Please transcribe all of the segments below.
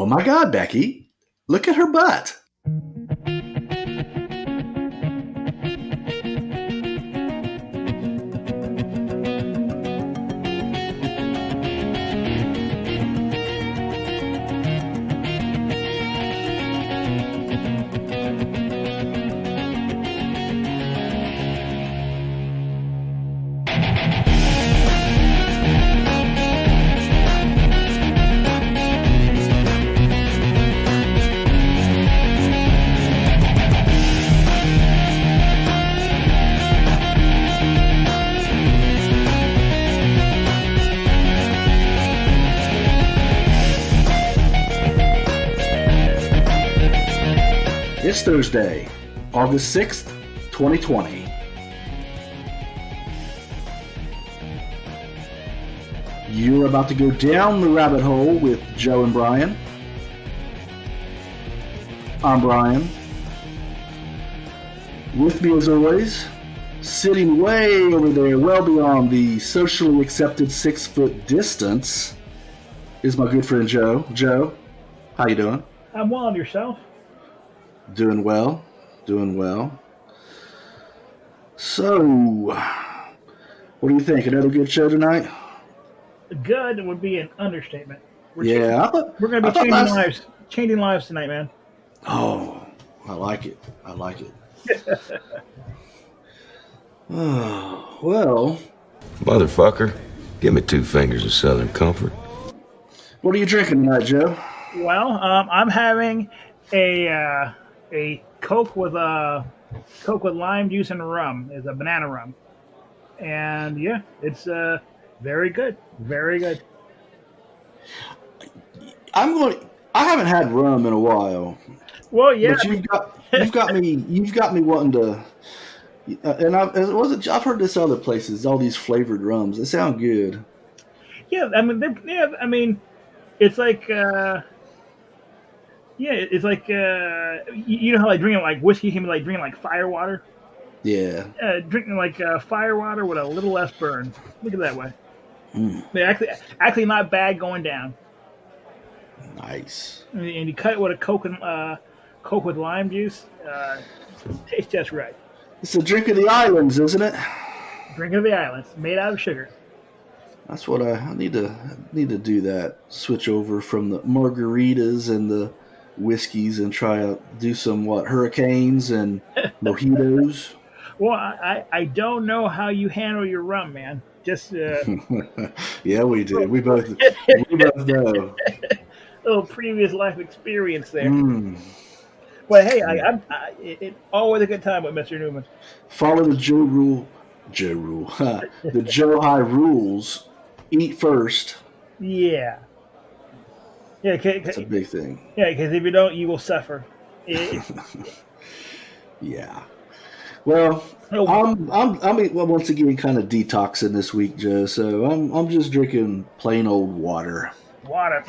my God, Becky, look at her butt. It's Thursday, August 6th, 2020. You're about to go down the rabbit hole with Joe and Brian. I'm Brian. With me as always, sitting way over there, well beyond the socially accepted 6-foot distance, is my good friend Joe. Joe, how you doing? I'm well, and yourself? Doing well. So, what do you think? Another good show tonight? Good would be an understatement. We're going to be changing lives tonight, man. Oh, I like it. Oh, well. Motherfucker, give me 2 fingers of Southern Comfort. What are you drinking tonight, Joe? Well, I'm having a Coke with lime juice and rum. It's a banana rum, and yeah, it's very good. I haven't had rum in a while. Well, yeah, but you've got me wanting to. And I've heard this other places, all these flavored rums. They sound good. Yeah, it's like. Yeah, it's like you know how like drinking like whiskey can be like drinking like fire water. Yeah. Drinking like fire water with a little less burn. Look at it that way. They're actually not bad going down. Nice. And you cut it with a Coke with lime juice. Tastes just right. It's a drink of the islands, isn't it? Drink of the islands, made out of sugar. That's what I need to do. That switch over from the margaritas and the whiskeys and try to do some hurricanes and mojitos. Well, I don't know how you handle your rum, man. Just yeah, we do. We both know. A little previous life experience there. But hey, it's always a good time with Mr. Newman. Follow the Joe rule. The Joe High rules. Eat first. Yeah. Yeah, that's a big thing. Yeah, because if you don't, you will suffer. Yeah. Well, I'm once again kind of detoxing this week, Joe. So I'm just drinking plain old water. Water.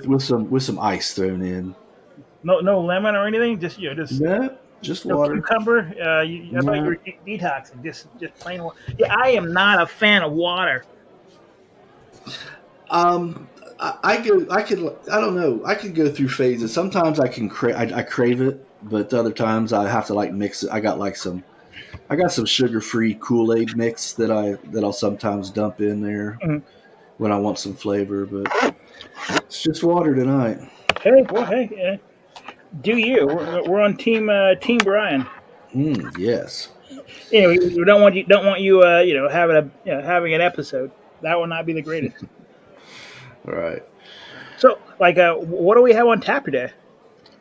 With some ice thrown in. No lemon or anything. Just water. Cucumber. I thought you were detoxing. Just plain water. Yeah, I am not a fan of water. I don't know. I could go through phases. Sometimes I crave it, but other times I have to mix it. I got some sugar-free Kool-Aid mix that I'll sometimes dump in there when I want some flavor. But it's just water tonight. Hey, do you? We're on team Brian. Yes. Yeah, we don't want you having an episode. That will not be the greatest. All right. So, what do we have on tap today?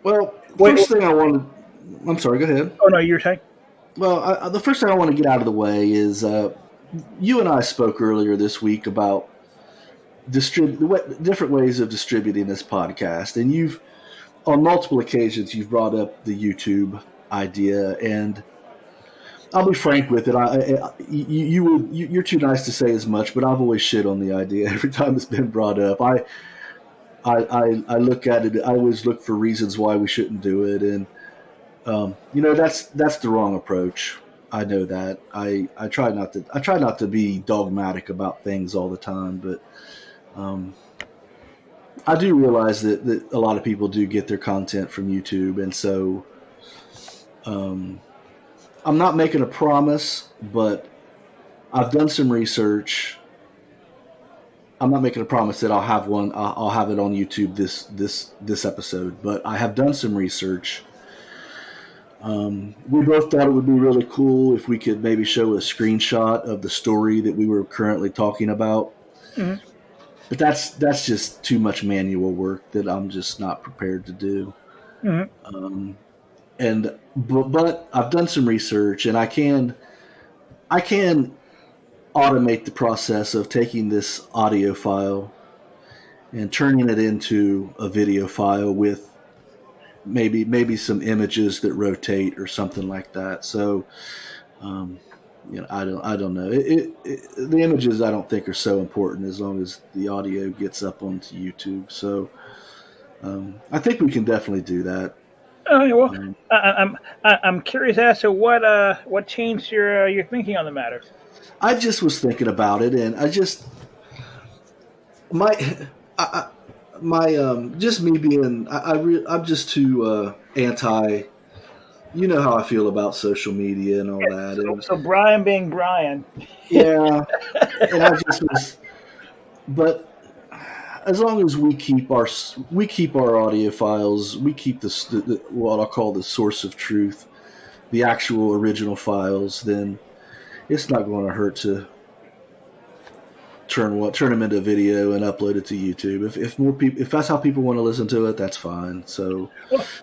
Well, thing I wanted. I'm sorry. Go ahead. Oh no, you were saying. Well, the first thing I want to get out of the way is you and I spoke earlier this week about different ways of distributing this podcast, and you've on multiple occasions you've brought up the YouTube idea, and I'll be frank with it. You're too nice to say as much, but I've always shit on the idea every time it's been brought up. I look at it. I always look for reasons why we shouldn't do it, and that's the wrong approach. I know that. I try not to be dogmatic about things all the time, but I do realize that a lot of people do get their content from YouTube, and so I'm not making a promise, but I've done some research. I'm not making a promise that I'll have one. I'll have it on YouTube this episode, but I have done some research. We both thought it would be really cool if we could maybe show a screenshot of the story that we were currently talking about. Mm-hmm. But that's just too much manual work that I'm just not prepared to do. Mm-hmm. But I've done some research, and I can automate the process of taking this audio file and turning it into a video file with maybe some images that rotate or something like that. So, I don't know. The images I don't think are so important as long as the audio gets up onto YouTube. So, I think we can definitely do that. Well, I'm curious as to what changed your thinking on the matter. I just was thinking about it, and I just just me being I'm just too anti. You know how I feel about social media and all that. So Brian being Brian. Yeah, and I just was, but as long as we keep our audio files, we keep the what I'll call the source of truth, the actual original files, then it's not going to hurt to turn them into video and upload it to YouTube. If that's how people want to listen to it, that's fine. So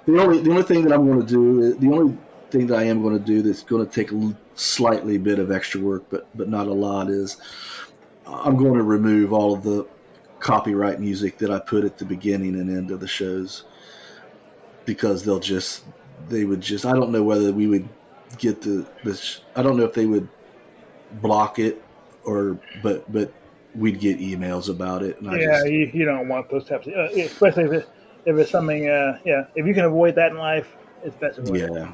the only thing that I'm going to do, the only thing that I am going to do that's going to take a slightly bit of extra work, but not a lot, is I'm going to remove all of the copyright music that I put at the beginning and end of the shows, because they would just I don't know whether we would get I don't know if they would block it but we'd get emails about it. And you don't want those types of, especially if it's something, if you can avoid that in life, it's best to avoid it. Yeah.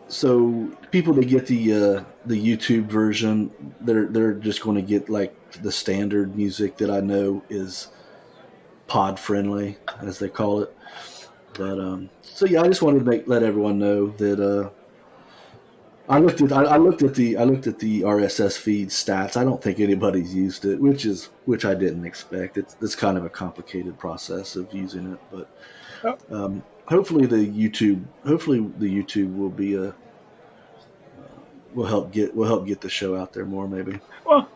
So people that get the YouTube version, they're just going to get like the standard music that I know is pod friendly, as they call it. But I just wanted to let everyone know that I looked at the RSS feed stats. I don't think anybody's used it, which I didn't expect. It's kind of a complicated process of using it, but hopefully the YouTube will help get the show out there more, maybe. Well,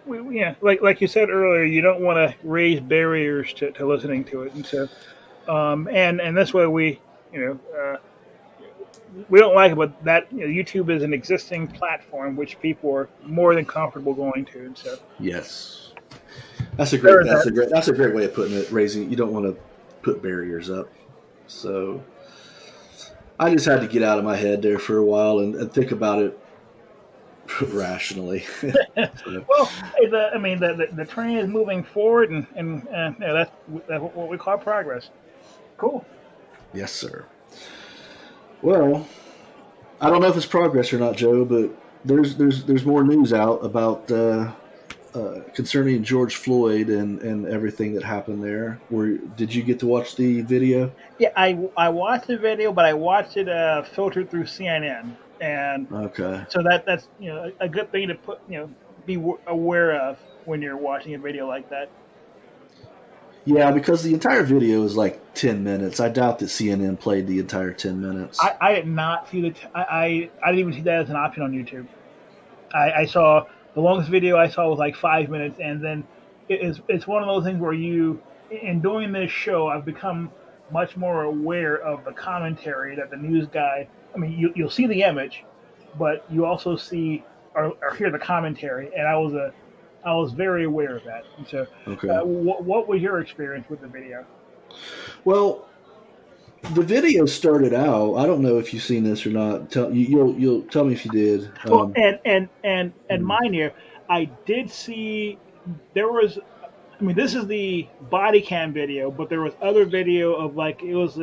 like you said earlier, you don't want to raise barriers to listening to it, and so and this way we don't like it, but that YouTube is an existing platform which people are more than comfortable going to, and so yes, that's a great way of putting it. You don't want to put barriers up. So I just had to get out of my head there for a while and think about it rationally. Well, the train is moving forward, and that's what we call progress. Cool. Yes, sir. Well, I don't know if it's progress or not, Joe, but there's more news out about concerning George Floyd and everything that happened there. Did you get to watch the video? Yeah, I watched the video, but I watched it filtered through CNN, and okay. So that's a good thing to be aware of when you're watching a video like that. Yeah, because the entire video is like 10 minutes. I doubt that CNN played the entire 10 minutes. I did not see I didn't even see that as an option on YouTube. I saw the longest video I saw was like 5 minutes, and then it's one of those things where in doing this show, I've become much more aware of the commentary that the news guy. I mean, you'll see the image, but you also see or hear the commentary, and I was very aware of that. And so, okay. What was your experience with the video? Well, the video started out. I don't know if you've seen this or not. You'll tell me if you did. Well, and mind you, I did see there was. I mean, this is the body cam video, but there was other video of it was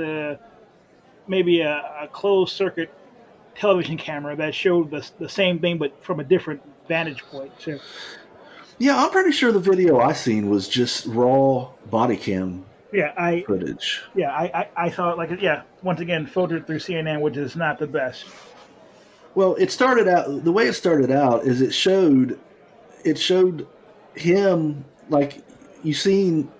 maybe a closed circuit television camera that showed the same thing, but from a different vantage point. So. Yeah, I'm pretty sure the video I seen was just raw body cam Yeah, footage. I saw it like once again filtered through CNN, which is not the best. Well, it started out the way it started out is it showed him like you seen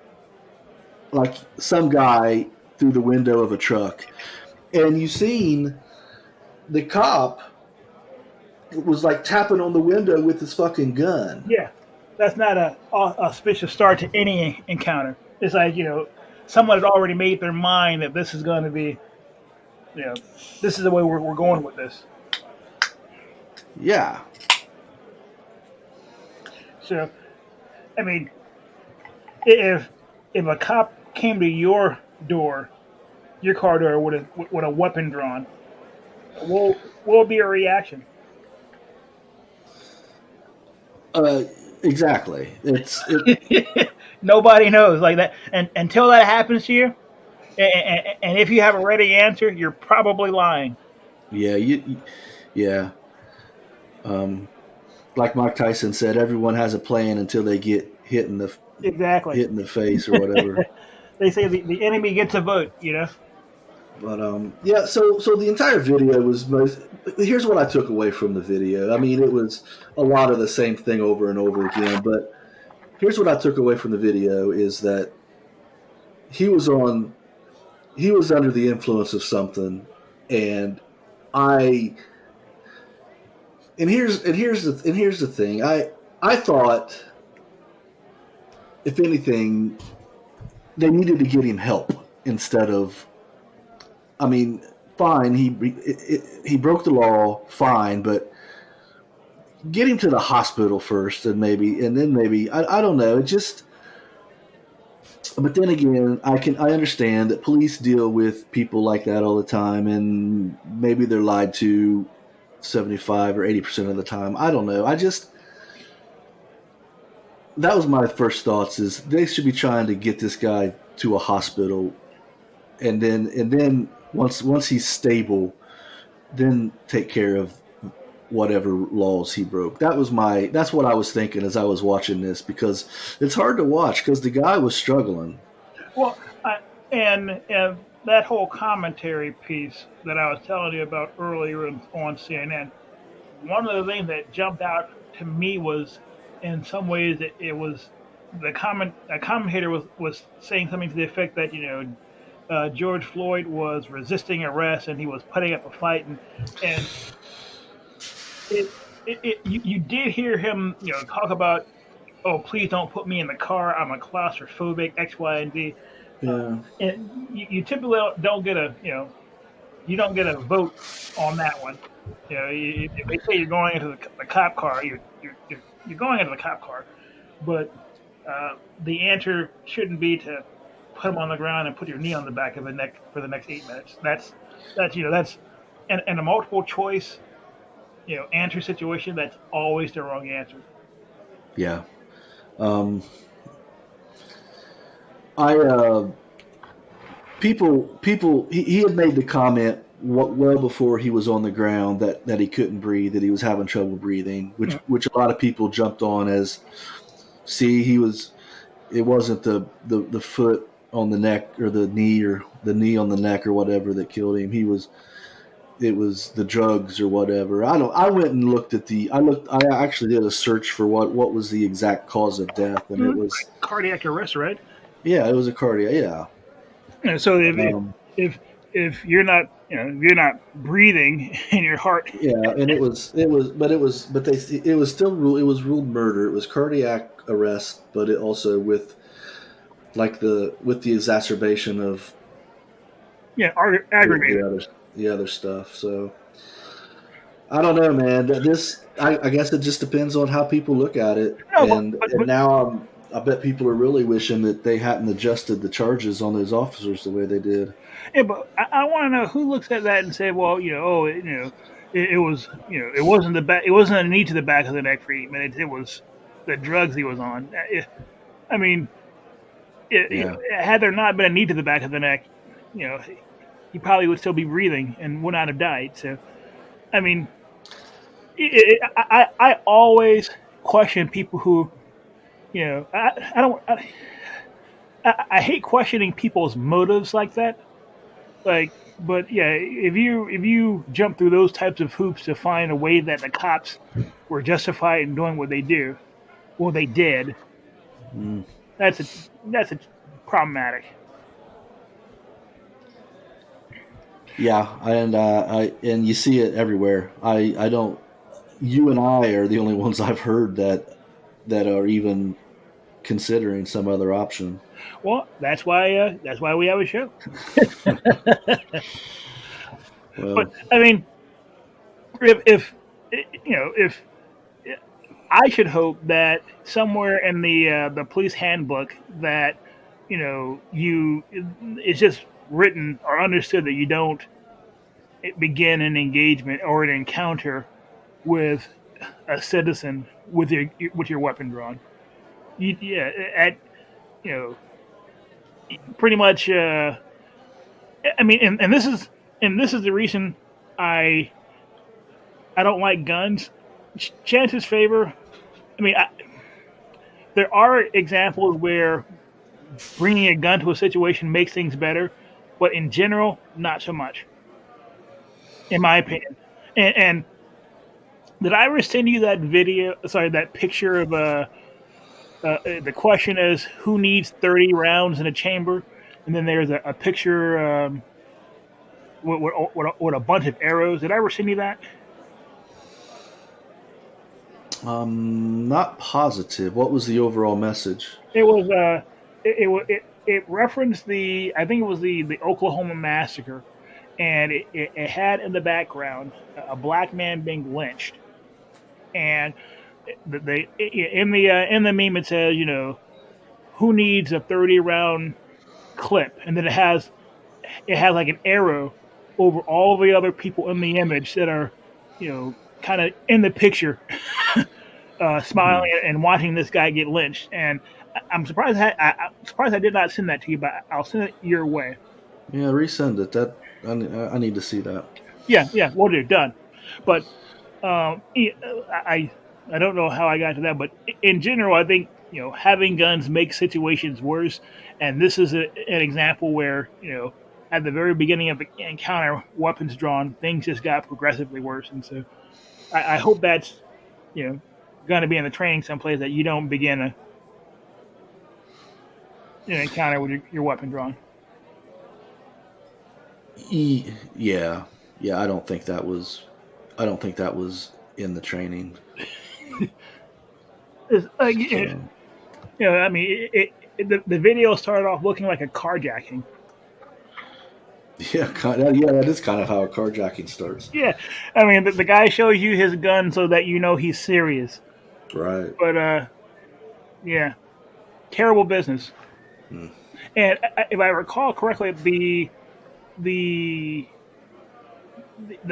like some guy through the window of a truck, and you seen the cop was like tapping on the window with his fucking gun. Yeah, that's not a auspicious start to any encounter. It's like someone had already made their mind that this is going to be, this is the way we're going with this. Yeah. So, I mean, if a cop came to your door, your car door with a weapon drawn, what would be your reaction? Exactly. Nobody knows like that, and until that happens to you, and if you have a ready answer, you're probably lying. Yeah. Yeah. Like Mike Tyson said, everyone has a plan until they get hit in the face or whatever. They say the enemy gets a vote, But yeah, so the entire video was most. Here's what I took away from the video. I mean, it was a lot of the same thing over and over again. But here's what I took away from the video is that he was under the influence of something, and here's the thing. I thought, if anything, they needed to get him help instead of. I mean, fine. He broke the law, fine, but get him to the hospital first, and then maybe I don't know. It just. But then again, I understand that police deal with people like that all the time, and maybe they're lied to 75 or 80% of the time. I don't know. That was my first thoughts. Is they should be trying to get this guy to a hospital, and then once he's stable, then take care of whatever laws he broke. That's what I was thinking as I was watching this, because it's hard to watch because the guy was struggling. Well, and that whole commentary piece that I was telling you about earlier on CNN, one of the things that jumped out to me was, in some ways, it was a commentator was saying something to the effect that George Floyd was resisting arrest and he was putting up a fight, and you did hear him talk about, oh, please don't put me in the car, I'm a claustrophobic, X, Y, and Z. Yeah. And you typically don't get a vote on that one. If they say you're going into the cop car, you're going into the cop car, but the answer shouldn't be to put him on the ground and put your knee on the back of the neck for the next 8 minutes. That's and a multiple choice answer situation, that's always the wrong answer. Yeah. He had made the comment well before he was on the ground that he couldn't breathe, that he was having trouble breathing, which a lot of people jumped on as, see, it wasn't the foot on the neck or the knee on the neck or whatever that killed him. It was the drugs or whatever. I went and looked at I actually did a search for what was the exact cause of death, and it was cardiac arrest, right? Yeah, it was a cardiac. Yeah. So if you're not breathing in your heart. Yeah, and it was still ruled murder. It was cardiac arrest, but it also with the exacerbation of aggravated. The other stuff. So I don't know, man. I guess it just depends on how people look at it. And now I bet people are really wishing that they hadn't adjusted the charges on those officers the way they did. Yeah, but I want to know who looks at that and say, well, it was, it wasn't it wasn't a knee to the back of the neck for 8 minutes. It was the drugs he was on. I mean, had there not been a knee to the back of the neck, he probably would still be breathing and would not have died. So, I mean, I always question people who I don't. I hate questioning people's motives like that. Like, but yeah, if you jump through those types of hoops to find a way that the cops were justified in doing what they do, well, they did. Mm. That's a problematic. Yeah, and you see it everywhere. I don't. You and I are the only ones I've heard that are even considering some other option. Well, that's why we have a show. But Well, I mean, if if I should hope that somewhere in the police handbook that you it's just written or understood that you don't begin an engagement or an encounter with a citizen with your weapon drawn. Yeah, at you know pretty much. I mean, and this is the reason I I don't like guns. Chances favor. I mean, there are examples where bringing a gun to a situation makes things better, but in general, not so much, in my opinion. And did I ever send you that video? Sorry, that picture of the question is who needs 30 rounds in a chamber, and then there's a picture with a bunch of arrows. Did I ever send you that? not positive. What was the overall message? It was it referenced the I think it was the Oklahoma massacre, and it had in the background a black man being lynched, and they in the meme it says who needs a 30 round clip, and then it has like an arrow over all the other people in the image that are kind of in the picture, smiling and watching this guy get lynched. And I'm surprised I'm surprised I did not send that to you, but I'll send it your way. Yeah, resend it. That I need to see that. Yeah, we'll do. Done. But I don't know how I got to that, but in general, I think having guns makes situations worse, and this is an example where at the very beginning of the encounter, weapons drawn, things just got progressively worse, and so I hope that's going to be in the training someplace that you don't begin an encounter with your weapon drawn. Yeah, yeah. I don't think that was in the training. It's, So, I mean, the video started off looking like a carjacking. yeah, yeah. That is kind of how a carjacking starts. Yeah, I mean, the guy shows you his gun so that he's serious. Right. But yeah, terrible business. Hmm. And if I recall correctly, the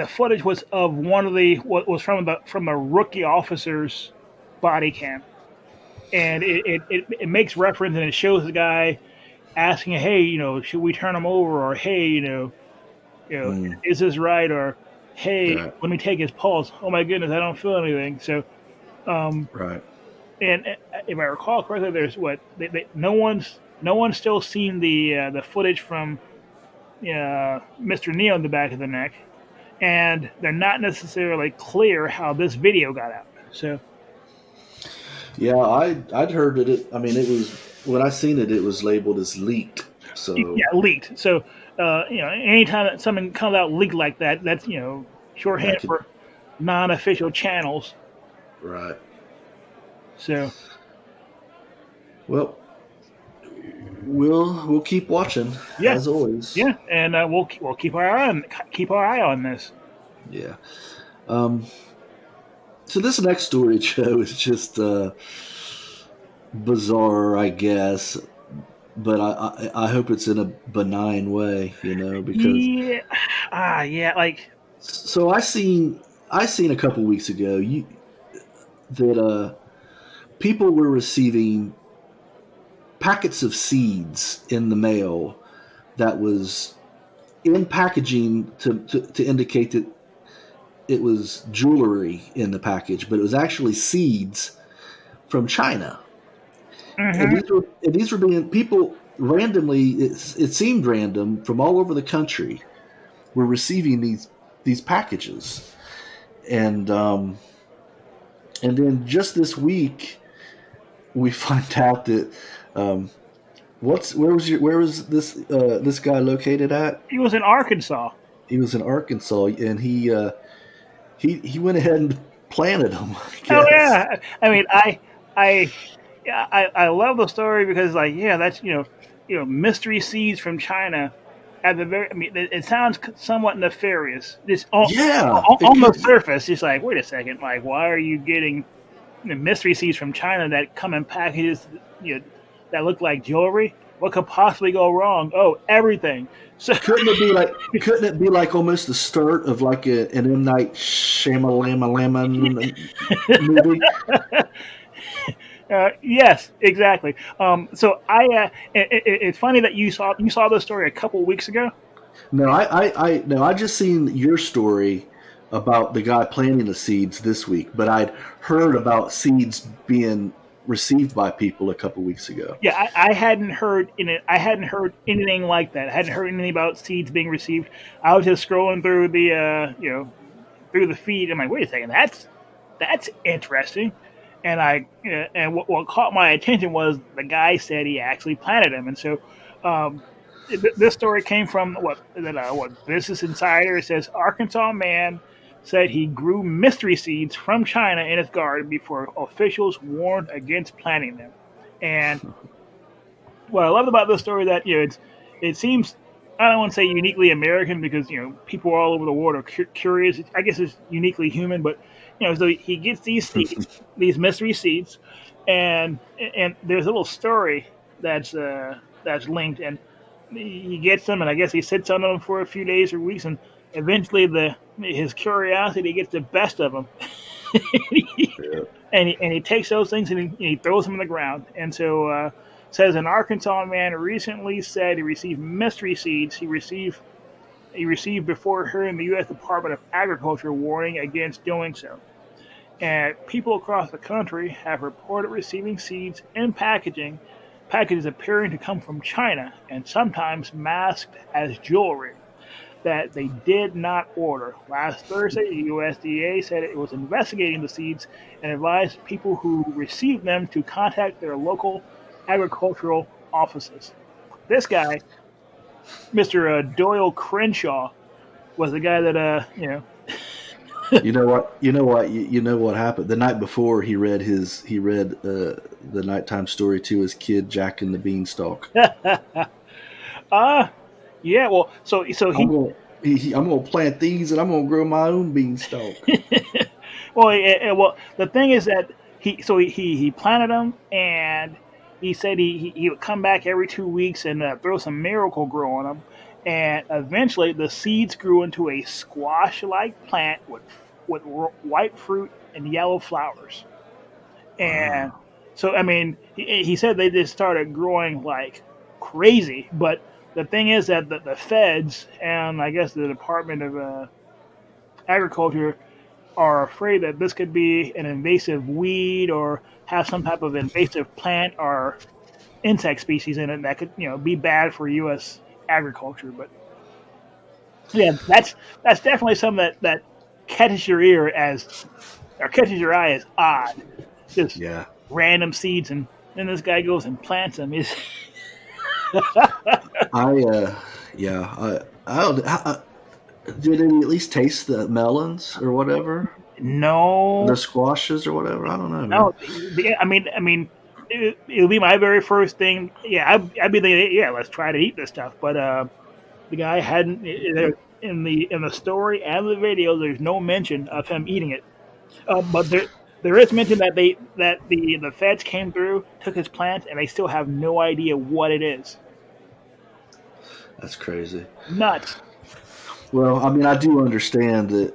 footage was of what was from the rookie officer's body cam, and it makes reference and it shows the guy asking, "Hey, should we turn him over?" Or, "Hey, is this right?" Or, "Hey, Right. let me take his pulse." Oh my goodness, I don't feel anything. So, Right. and if I recall correctly, there's no one's still seen the footage from Mr. Neo in the back of the neck, and they're not necessarily clear how this video got out. So Yeah, I'd heard that it. I mean, it was when I seen it. It was labeled as leaked. So yeah, leaked. So anytime that something comes out leaked like that, that's shorthand That could- for non-official channels. right. So Well, we'll keep watching Yeah. as always. yeah, and we'll keep our eye on this. Yeah. So this next story, Joe, is just bizarre, I guess. But I hope it's in a benign way, because Yeah, like so I seen a couple weeks ago that people were receiving packets of seeds in the mail that was in packaging to indicate that it was jewelry in the package, but it was actually seeds from China. And these were being people randomly. It seemed random from all over the country were receiving these packages, and then just this week we find out that where was this guy located at? He was in Arkansas. He was in Arkansas, and he went ahead and planted them. Oh yeah, I mean I love the story because that's mystery seeds from China. At the very, I mean, it sounds somewhat nefarious. On the surface, it's like, wait a second, like why are you getting mystery seeds from China that come in packages that look like jewelry? What could possibly go wrong? Oh, everything. So couldn't it be like almost the start of like an M. Night Shyamalan movie? Yes, exactly. So it's funny that you saw this story a couple weeks ago. No, I just seen your story about the guy planting the seeds this week, but I'd heard about seeds being received by people a couple weeks ago. Yeah, I hadn't heard anything like that. I hadn't heard anything about seeds being received. I was just scrolling through the through the feed. I'm like, wait a second, that's interesting. And what caught my attention was the guy said he actually planted them, and so this story came from what Business Insider. It says Arkansas man said he grew mystery seeds from China in his garden before officials warned against planting them. And what I love about this story that it seems, I don't want to say uniquely American because people all over the world are curious. I guess it's uniquely human, but so he gets these seeds, these mystery seeds, and there's a little story that's linked, and he gets them, and I guess he sits on them for a few days or weeks, and eventually his curiosity gets the best of him, and he takes those things and he throws them in the ground, and so says an Arkansas man recently said he received mystery seeds he received before hearing the U.S. Department of Agriculture warning against doing so. And people across the country have reported receiving seeds in packages appearing to come from China and sometimes masked as jewelry that they did not order. Last Thursday, the USDA said it was investigating the seeds and advised people who received them to contact their local agricultural offices. This guy, Mr. Doyle Crenshaw, was the guy that You know what happened the night before. He read the nighttime story to his kid, Jack and the Beanstalk. Yeah. Well, so I'm gonna plant these and I'm gonna grow my own beanstalk. Well, the thing is that he planted them, and he said he would come back every 2 weeks and throw some Miracle-Gro on them, and eventually the seeds grew into a squash-like plant with white fruit and yellow flowers. And so, I mean, he said they just started growing like crazy. But the thing is that the feds and I guess the Department of Agriculture are afraid that this could be an invasive weed or have some type of invasive plant or insect species in it that could be bad for U.S. agriculture. But yeah, that's definitely something that catches your ear catches your eye as odd. Just random seeds, and then this guy goes and plants them. Did it at least taste the melons or whatever? No, the squashes or whatever. I don't know. No, I mean, it'll be my very first thing. Yeah, I'd be thinking, let's try to eat this stuff. But the guy hadn't in the story and the video. There's no mention of him eating it. But there is mention that the feds came through, took his plants, and they still have no idea what it is. That's crazy. Nuts. Well, I mean, I do understand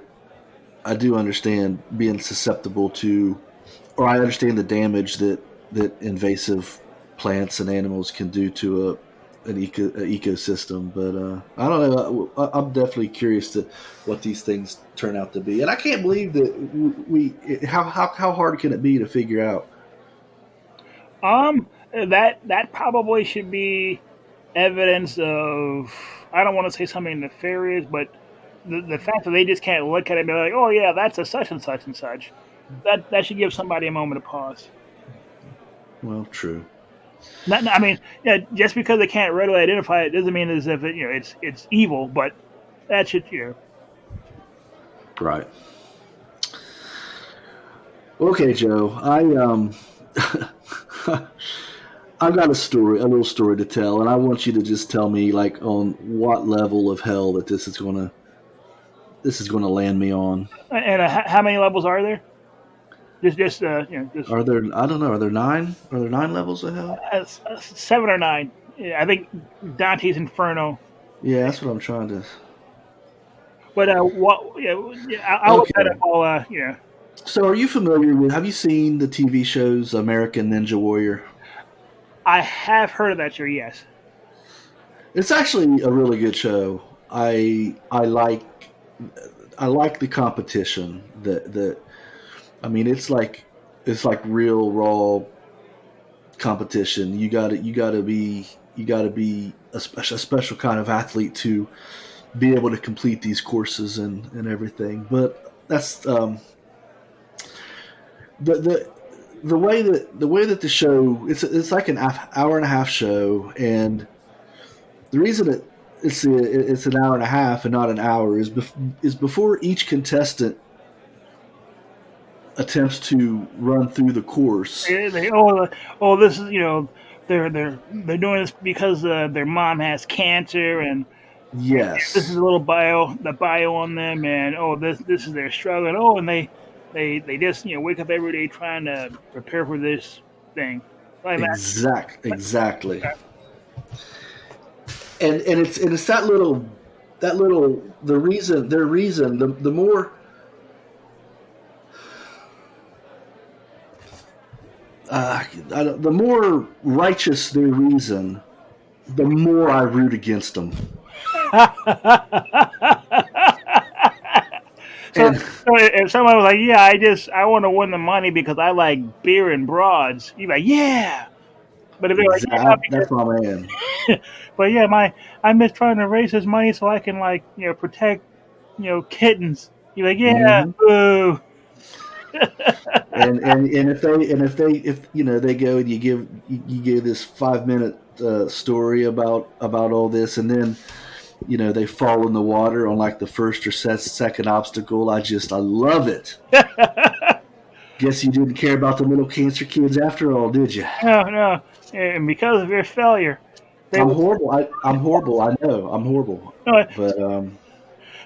being susceptible to, or I understand the damage that invasive plants and animals can do to an ecosystem. But I don't know. I'm definitely curious to what these things turn out to be, and I can't believe that how hard can it be to figure out? that probably should be evidence of. I don't want to say something nefarious, but the fact that they just can't look at it and be like, "Oh yeah, that's a such and such and such." That should give somebody a moment of pause. Well, true. I mean, yeah, just because they can't readily identify it doesn't mean as if it's evil, but that should Right. Okay, Joe. I've got a little story to tell, and I want you to just tell me, like, on what level of hell that this is gonna land me on. And how many levels are there? Just Are there? I don't know. Are there 9? Are there 9 levels of hell? 7 or 9. Yeah, I think Dante's Inferno. Yeah, that's what I'm trying to. But what? Yeah, I'll look that up. All So, are you familiar with? Have you seen the TV shows American Ninja Warrior? I have heard of that show. Yes. It's actually a really good show. I like the competition. I mean, it's like real raw competition. You got to be a special kind of athlete to be able to complete these courses and everything. But that's the way that the show it's like an hour and a half show, and the reason it's an hour and a half and not an hour is before each contestant attempts to run through the course. This is they're doing this because their mom has cancer, and yes, this is a little bio on them, and this is their struggle, and they just wake up every day trying to prepare for this thing. Like exactly. And it's that little the reason the more the more righteous their reason, the more I root against them. So if someone was like, "Yeah, I want to win the money because I like beer and broads," you're like, "Yeah." But if they're like, "Yeah, that's my man." But yeah, I'm just trying to raise this money so I can protect kittens. You're like, "Yeah, boo." and if they go and you give this 5-minute story about all this, and then they fall in the water on like the first or second obstacle, I love it. Guess you didn't care about the little cancer kids after all, did you? No, and because of your failure, I'm horrible. I'm horrible. I know I'm horrible. No, but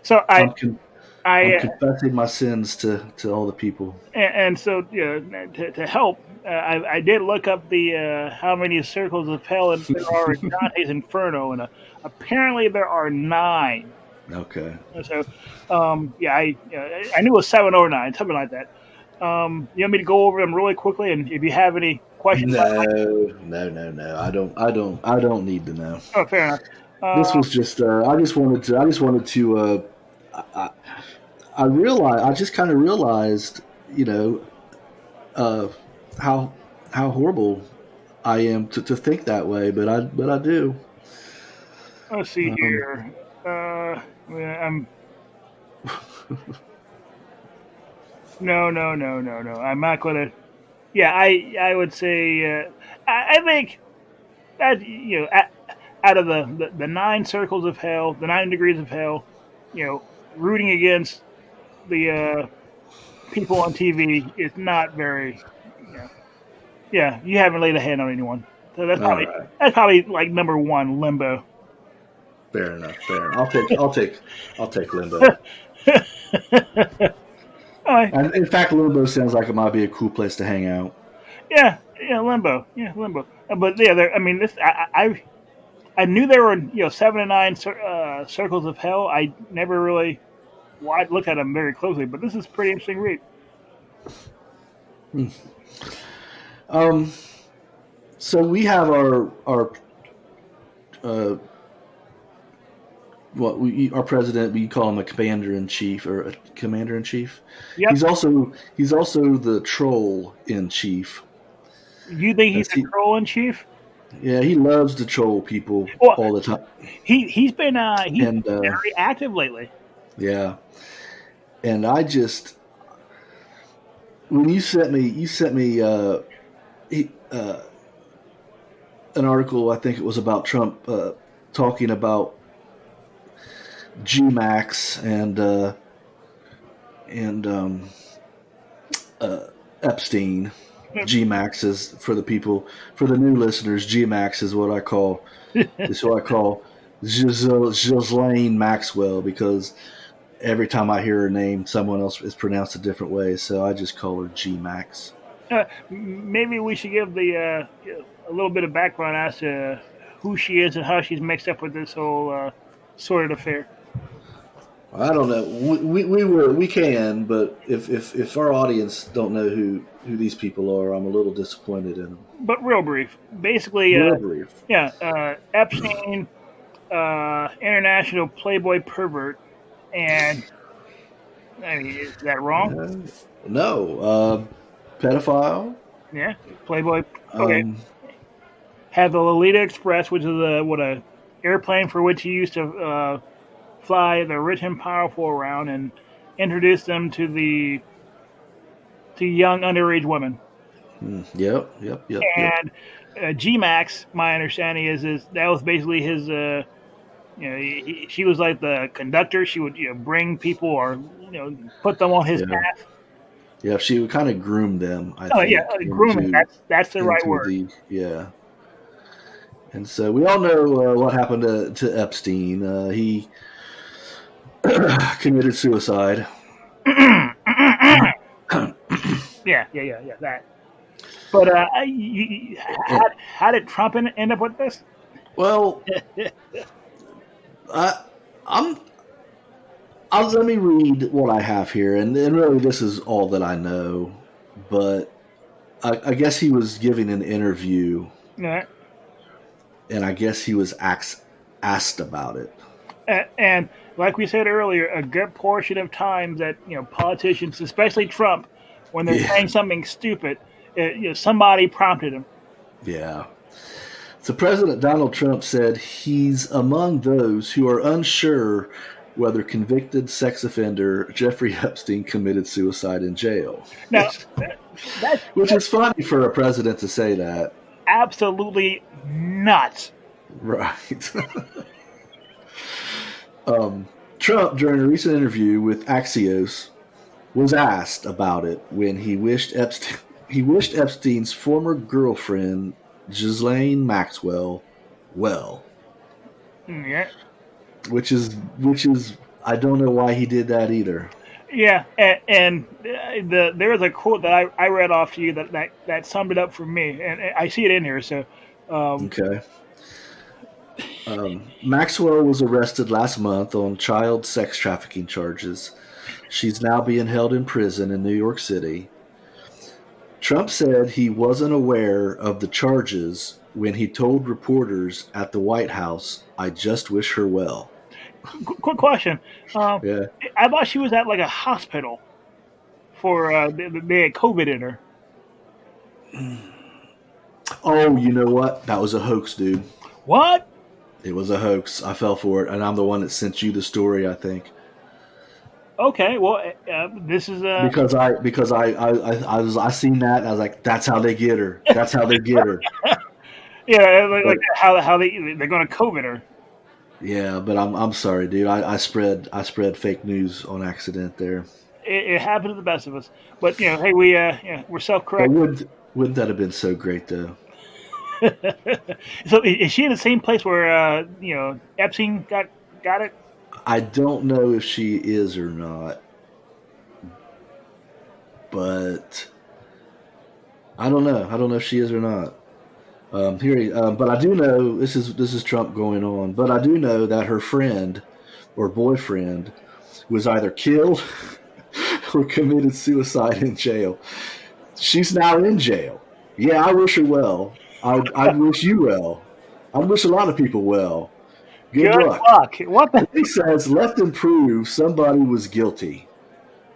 so I'm confessing my sins to all the people. And so, to help, I did look up the how many circles of hell there are in Dante's Inferno, and apparently there are 9. Okay. So, I knew it was 7 or 9, something like that. You want me to go over them really quickly, and if you have any questions? No. I don't need to know. Oh, fair enough. This was just. I just wanted to. I just kind of realized, how horrible I am to think that way, but I do. Let's see here. I'm. No. I'm not gonna. Yeah, I would say. I think that out of the 9 circles of hell, the 9 degrees of hell, rooting against the people on TV is not very. Yeah, you haven't laid a hand on anyone, so that's probably like number 1, Limbo. Fair enough. I'll take Limbo. And in fact, Limbo sounds like it might be a cool place to hang out. Yeah, Limbo. But yeah, I mean, I knew there were 7 to 9 circles of hell. I never really looked at them very closely, but this is a pretty interesting read. So we have our our president, we call him a commander-in-chief or a commander-in-chief. Yep. He's also the troll-in-chief. You think he's That's- a troll in chief? Yeah, he loves to troll people Well, all the time. He's been And very active lately. yeah, and I just when you sent me an article, I think it was about Trump talking about GMAX and Epstein. GMAX is for the new listeners. GMAX is what I call Ghislaine Maxwell, because every time I hear her name, someone else is pronounced a different way. So I just call her GMAX. Maybe we should give a little bit of background as to who she is and how she's mixed up with this whole sordid affair. I don't know. We can, but if our audience don't know who these people are, I'm a little disappointed in them. But real brief, basically, Real brief. Epstein, international Playboy pervert, and I mean, is that wrong? No, pedophile. Yeah, Playboy. Okay, had the Lolita Express, which is a airplane for which he used to fly the rich and powerful around and introduce them to young underage women. Yep. And GMAX, my understanding is that was basically his. She was like the conductor. She would bring people or put them on his path. Yeah, she would kind of groom them. I think, grooming. That's the right word. Yeah. And so we all know what happened to Epstein. He committed suicide. Yeah, that. But how did Trump end up with this? Well, let me read what I have here, and really this is all that I know. But I guess he was giving an interview, Yeah. and I guess he was asked about it. And like we said earlier, a good portion of times that politicians, especially Trump, when they're saying something stupid, somebody prompted him. Yeah. So President Donald Trump said he's among those who are unsure whether convicted sex offender Jeffrey Epstein committed suicide in jail. Now, which is funny for a president to say that. Absolutely nuts. Right. Trump, during a recent interview with Axios, was asked about it when he wished Epstein's former girlfriend, Ghislaine Maxwell, well. Yeah. Which is I don't know why he did that either. Yeah, and there was a quote that I read off to you that summed it up for me, and I see it in here. So, okay. Maxwell was arrested last month on child sex trafficking charges. She's now being held in prison in New York City. Trump said he wasn't aware of the charges when he told reporters at the White House, "I just wish her well." Quick question. Yeah. I thought she was at like a hospital for they had COVID in her. Oh, you know what? That was a hoax, dude. What? It was a hoax. I fell for it, and I'm the one that sent you the story, I think. Okay, well, this is because I seen that and I was like, that's how they get her. That's how they get her. Yeah, like how they're going to COVID her. Yeah, but I'm sorry, dude. I spread fake news on accident there. It happened to the best of us. But hey, we're self-correct. Wouldn't that have been so great though? So is she in the same place where Epstein got it? I don't know if she is or not, but I don't know. I don't know if she is or not. But I do know this is Trump going on. But I do know that her friend or boyfriend was either killed or committed suicide in jail. She's now in jail. Yeah, I wish her well. I wish you well. I wish a lot of people well. Good luck. What the? He says, "Let them prove somebody was guilty."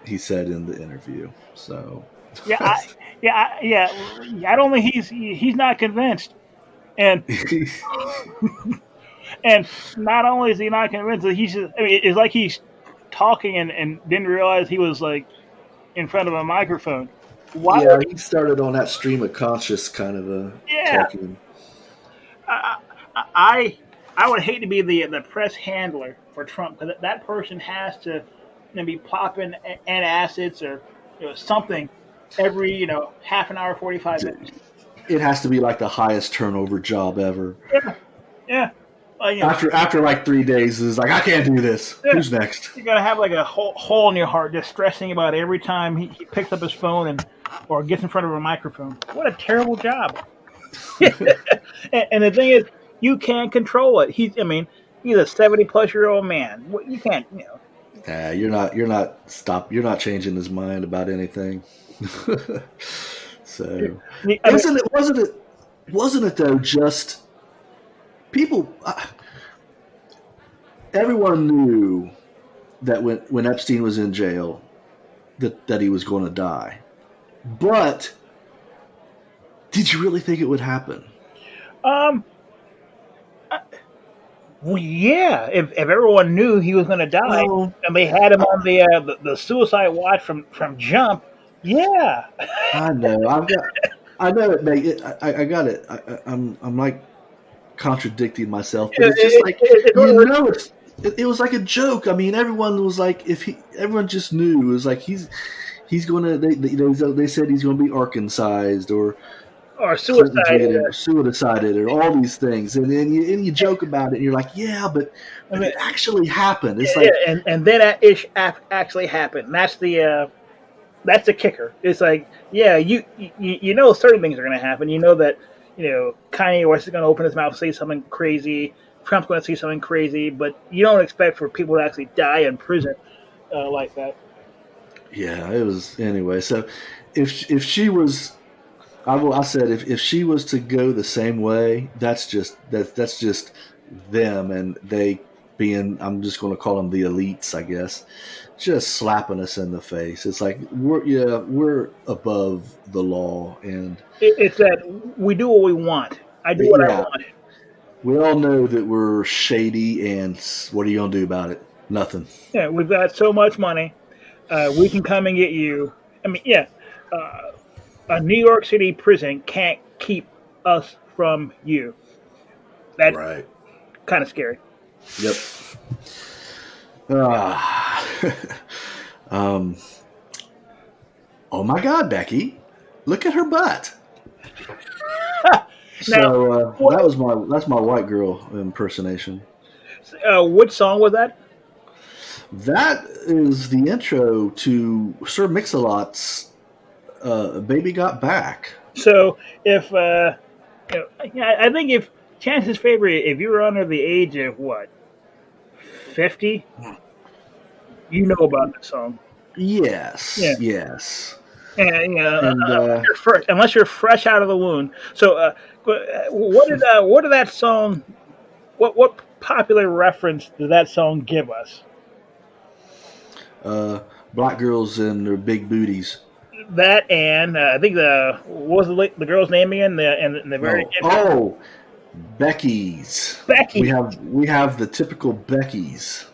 He said in the interview. So I don't think he's not convinced, and and not only is he not convinced, that he's just, I mean, it's like he's talking and didn't realize he was like in front of a microphone. Why? Yeah, he started on that stream of conscious kind of a talking. I would hate to be the press handler for Trump, because that person has to be popping antacids or something every half an hour, 45 minutes. It has to be like the highest turnover job ever. Yeah. After like 3 days, it's like, I can't do this. Yeah. Who's next? You're gonna have like a hole in your heart just stressing about every time he picks up his phone or gets in front of a microphone. What a terrible job! and the thing is, you can't control it. He's a 70-plus-year-old man. You can't. You're not changing his mind about anything. So wasn't it though? Just people. Everyone knew that when Epstein was in jail, that he was going to die. But did you really think it would happen? Well, yeah. If everyone knew he was going to die, and they had him on the suicide watch from Jump, yeah. I know. I know it. I got it. I'm like contradicting myself, but it's just like it was like a joke. I mean, everyone was like, everyone just knew it was like he's going to. They said he's going to be Arkansased or suicided or all these things, and then you joke about it, and you're like, yeah, but it actually happened. It's like, and then it actually happened. That's the kicker. It's like, yeah, you know certain things are going to happen. You know that Kanye West is going to open his mouth, say something crazy. Trump's going to say something crazy, but you don't expect for people to actually die in prison like that. Yeah, it was anyway. So if she was. I said if she was to go the same way, that's just them, and they being, I'm just going to call them the elites, I guess, just slapping us in the face. It's like we're above the law, and it's that we do what we want. I do what I want. We all know that we're shady, and what are you going to do about it? Nothing. Yeah, we've got so much money. We can come and get you. I mean, yeah. A New York City prison can't keep us from you. That's right. Kind of scary. Yep. Oh my God, Becky! Look at her butt. So that's my white girl impersonation. Which song was that? That is the intro to Sir Mix-a-Lot's Baby Got Back. So if I think if chances favor, if you were under the age of 50, you know about the song. Yes. Yeah. Yes. And unless you're fresh out of the womb. So what did that song? What popular reference did that song give us? Black girls and their big booties. That, and I think what was the girl's name again? Becky's. Becky. We have the typical Becky's.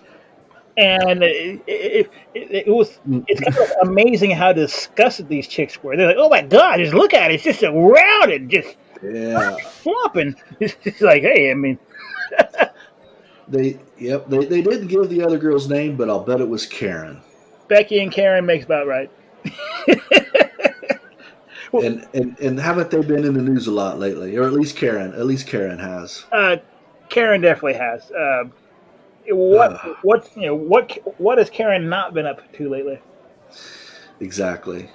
And it's kind of amazing how disgusted these chicks were. They're like, "Oh my God, just look at it! It's just rounded, just flopping." It's like, hey, I mean, they didn't give the other girl's name, but I'll bet it was Karen. Becky and Karen makes about right. And haven't they been in the news a lot lately? Or at least Karen has. Karen definitely has. What has Karen not been up to lately? Exactly.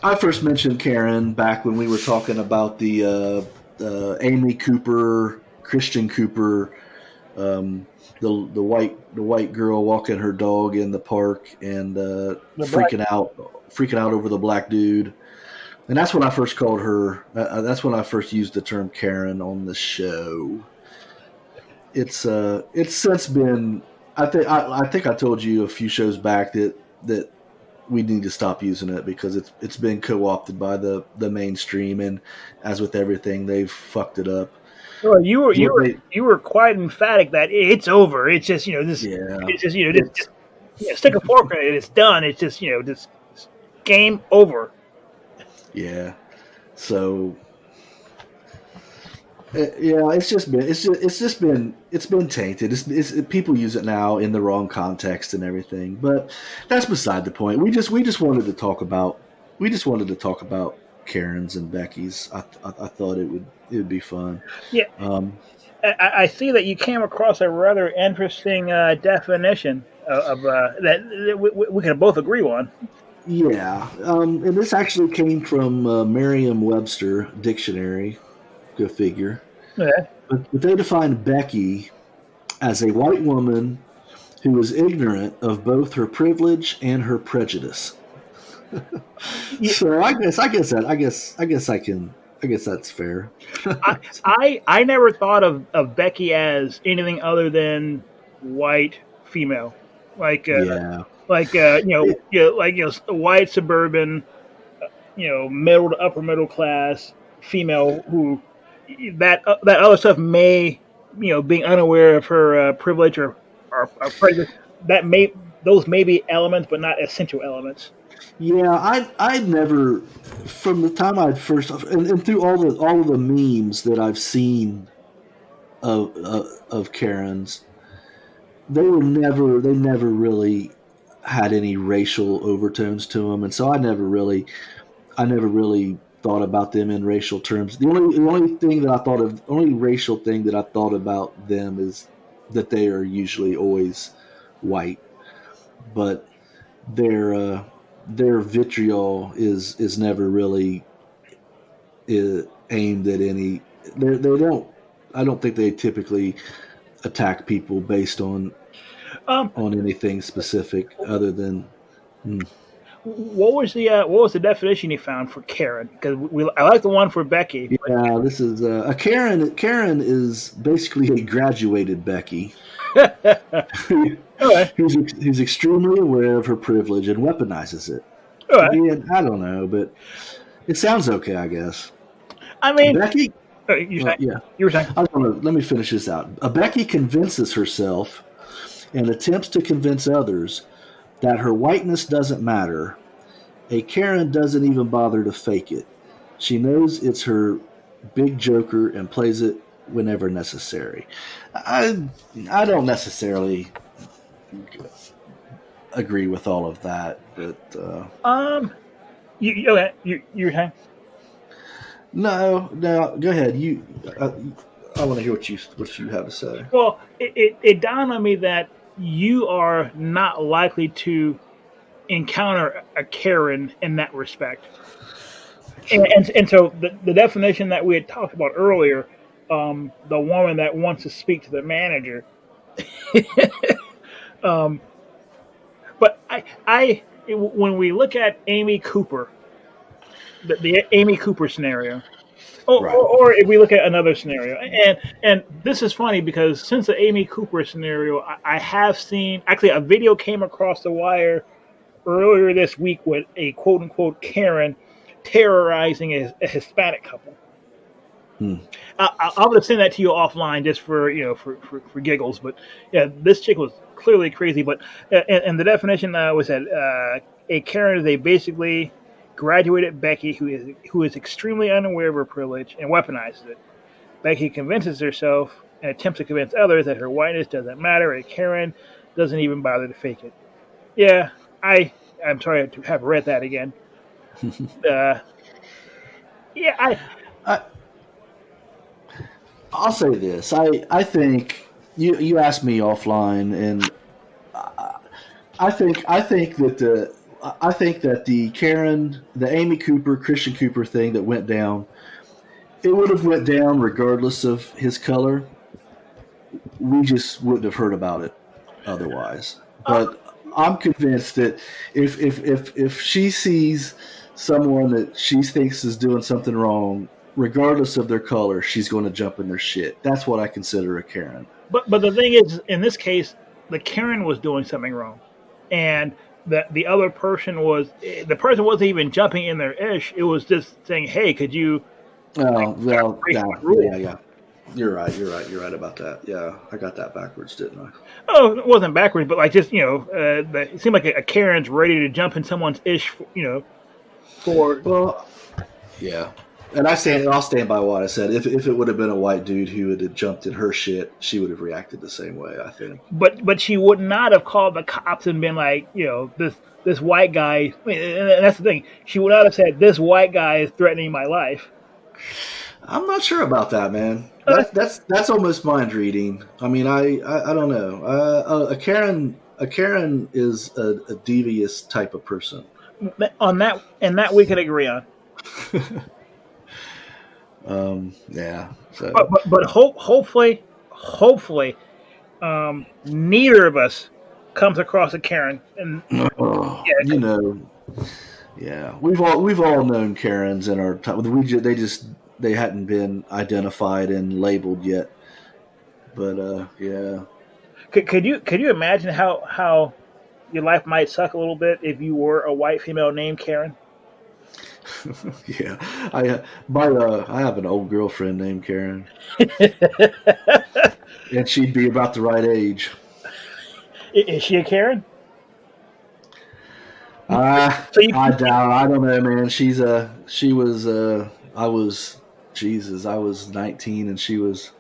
I first mentioned Karen back when we were talking about the Amy Cooper, Christian Cooper, the white girl walking her dog in the park and freaking out over the black dude. And that's when I first called her. That's when I first used the term Karen on the show. It's since been. I think I told you a few shows back that we need to stop using it because it's been co-opted by the mainstream, and as with everything, they've fucked it up. Well, you were quite emphatic that it's over. It's just it's just just stick a fork in it. It's done. It's just just game over. Yeah. So it's been tainted. It's people use it now in the wrong context and everything. But that's beside the point. We just wanted to talk about Karen's and Becky's. I thought it would be fun. Yeah. I see that you came across a rather interesting definition of that we can both agree on. Yeah, and this actually came from Merriam-Webster dictionary. Go figure. Okay. But they define Becky as a white woman who is ignorant of both her privilege and her prejudice. So I guess that's fair. I never thought of Becky as anything other than white female, white suburban, middle to upper middle class female who that other stuff may being unaware of her privilege or prejudice, those may be elements but not essential elements. Yeah, I never, from the time I'd first, and through all of the memes that I've seen of Karen's, they never really had any racial overtones to them, and so I never really thought about them in racial terms. The only racial thing that I thought about them is that they are usually always white, but their vitriol is never really aimed at any. They don't. I don't think they typically attack people based on anything specific other than. What was the definition you found for Karen? Because I like the one for Becky. Yeah, this is a Karen. Karen is basically a graduated Becky. who's extremely aware of her privilege and weaponizes it. Again, I don't know, but it sounds okay, I guess. I mean, Becky. You were saying. Let me finish this out. Becky convinces herself and attempts to convince others that her whiteness doesn't matter. A Karen doesn't even bother to fake it. She knows it's her big joker and plays it whenever necessary. I don't necessarily agree with all of that, but you were saying? No, go ahead. I want to hear what you have to say. Well, it dawned on me that you are not likely to encounter a Karen in that respect. And so the definition that we had talked about earlier, the woman that wants to speak to the manager. But I when we look at Amy Cooper, the Amy Cooper scenario, or if we look at another scenario, and this is funny because since the Amy Cooper scenario, I have seen actually a video came across the wire earlier this week with a quote unquote Karen terrorizing a Hispanic couple. I'm going to send that to you offline just for for giggles. But yeah, this chick was clearly crazy. But and the definition was that a Karen is a basically graduated Becky who is extremely unaware of her privilege and weaponizes it. Becky convinces herself and attempts to convince others that her whiteness doesn't matter. A Karen doesn't even bother to fake it. Yeah, I'm sorry to have read that again. I'll say this. I think you asked me offline, and I think that the Amy Cooper, Christian Cooper thing that went down, it would have went down regardless of his color. We just wouldn't have heard about it otherwise. But I'm convinced that if she sees someone that she thinks is doing something wrong, regardless of their color, she's going to jump in their shit. That's what I consider a Karen. But the thing is, in this case, the Karen was doing something wrong, and that the other person wasn't even jumping in their ish. It was just saying, "Hey, could you?" Oh, well, break yeah, the rule. yeah. You're right about that. Yeah, I got that backwards, didn't I? Oh, it wasn't backwards, but like just it seemed like a Karen's ready to jump in someone's ish. For Well, yeah. And I'll stand by what I said. If it would have been a white dude who would have jumped in her shit, she would have reacted the same way, I think. but she would not have called the cops and been like, this white guy. And that's the thing. She would not have said, "This white guy is threatening my life." I'm not sure about that, man. That's almost mind reading. I mean, I don't know. A Karen is a devious type of person. On that, and that we can agree on. Yeah. So. But hopefully, neither of us comes across a Karen. And yeah, we've all known Karens in our time. They hadn't been identified and labeled yet. But yeah. Could you imagine how your life might suck a little bit if you were a white female named Karen? Yeah, I have an old girlfriend named Karen, and she'd be about the right age. Is she a Karen? I doubt. I don't know, man. I was 19 and she was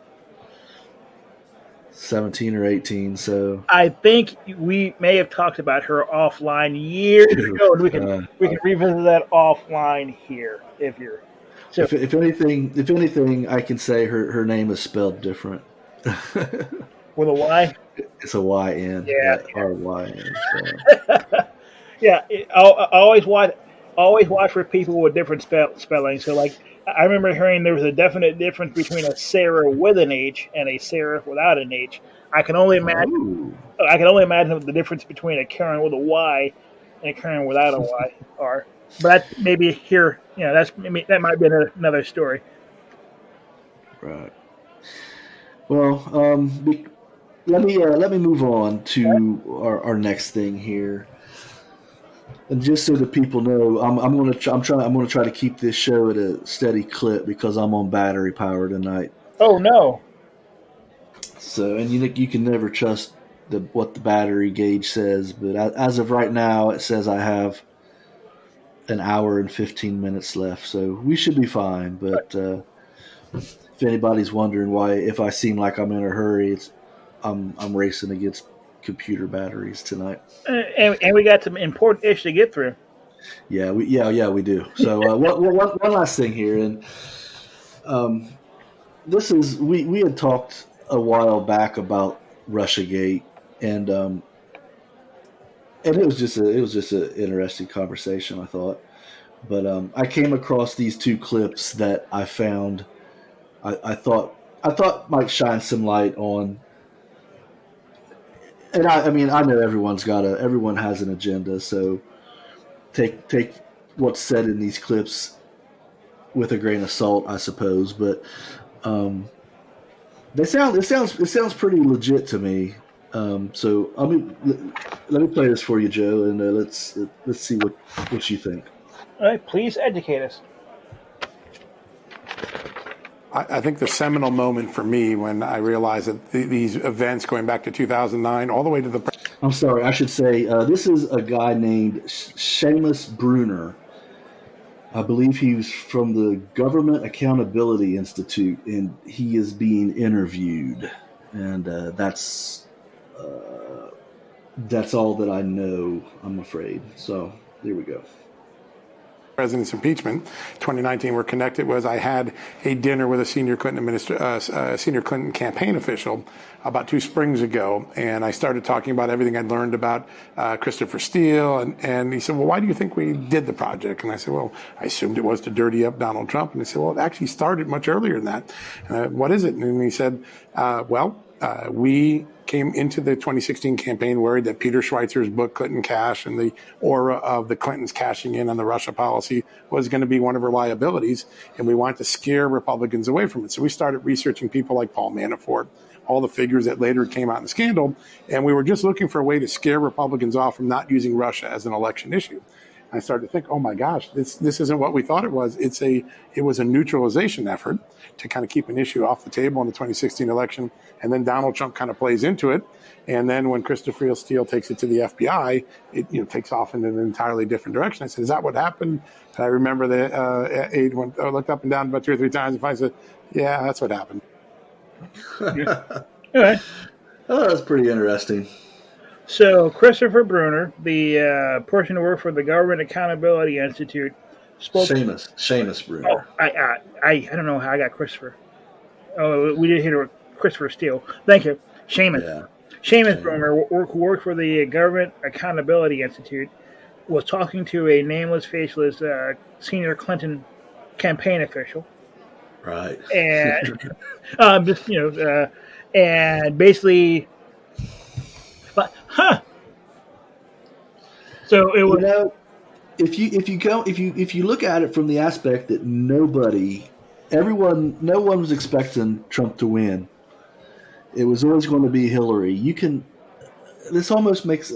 17 or 18. So I think we may have talked about her offline years ago. And we can revisit that offline here if you're. So, if anything, I can say her name is spelled different. With a Y. It's a Y-N. Yeah. R-Y-N. So. Yeah. I always watch for people with different spelling. So like. I remember hearing there was a definite difference between a Sarah with an H and a Sarah without an H. I can only imagine. Ooh. I can only imagine the difference between a Karen with a Y and a Karen without a Y. But maybe here, that might be another story. Right. Well, let me move on to our next thing here. And just so that people know, I'm gonna try to keep this show at a steady clip because I'm on battery power tonight. Oh no! So, and you can never trust what the battery gauge says, but as of right now, it says I have an hour and 15 minutes left, so we should be fine. But if anybody's wondering why, if I seem like I'm in a hurry, I'm racing against computer batteries tonight, and we got some important issues to get through. Yeah, we do. So one last thing here, and this is we had talked a while back about Russiagate, and it was just an interesting conversation, I thought. But I came across these two clips that I found I thought might shine some light on. And I mean, I know everyone has an agenda, so take what's said in these clips with a grain of salt, I suppose. But it sounds pretty legit to me. So let me play this for you, Joe, and let's see what you think. All right, please educate us. I think the seminal moment for me when I realized that these events going back to 2009 all the way to the... I'm sorry, I should say this is a guy named Seamus Bruner. I believe he's from the Government Accountability Institute, and he is being interviewed. And that's all that I know, I'm afraid. So there we go. President's impeachment, 2019, were connected was I had a dinner with a senior Clinton campaign official about 2 springs ago, and I started talking about everything I'd learned about Christopher Steele, and he said, well, why do you think we did the project? And I said, well, I assumed it was to dirty up Donald Trump. And he said, well, it actually started much earlier than that. And what is it? And he said, we came into the 2016 campaign worried that Peter Schweizer's book, Clinton Cash, and the aura of the Clintons cashing in on the Russia policy was going to be one of her liabilities, and we wanted to scare Republicans away from it. So we started researching people like Paul Manafort, all the figures that later came out in the scandal. And we were just looking for a way to scare Republicans off from not using Russia as an election issue. I started to think, oh my gosh, this isn't what we thought it was. It was a neutralization effort to kind of keep an issue off the table in the 2016 election. And then Donald Trump kind of plays into it. And then when Christopher Steele takes it to the FBI, it takes off in an entirely different direction. I said, is that what happened? And I remember that Aide looked up and down about 2 or 3 times and finally said, yeah, that's what happened. All right. Oh, that's pretty interesting. So Christopher Bruner, the person who worked for the Government Accountability Institute, spoke. Seamus Bruner. Oh, I don't know how I got Christopher. Oh, we did hear Christopher Steele. Thank you, Seamus. Yeah. Seamus Bruner, who worked for the Government Accountability Institute, was talking to a nameless, faceless senior Clinton campaign official. Right. And and basically. But, so it was. If you look at it from the aspect that no one was expecting Trump to win. It was always going to be Hillary. This makes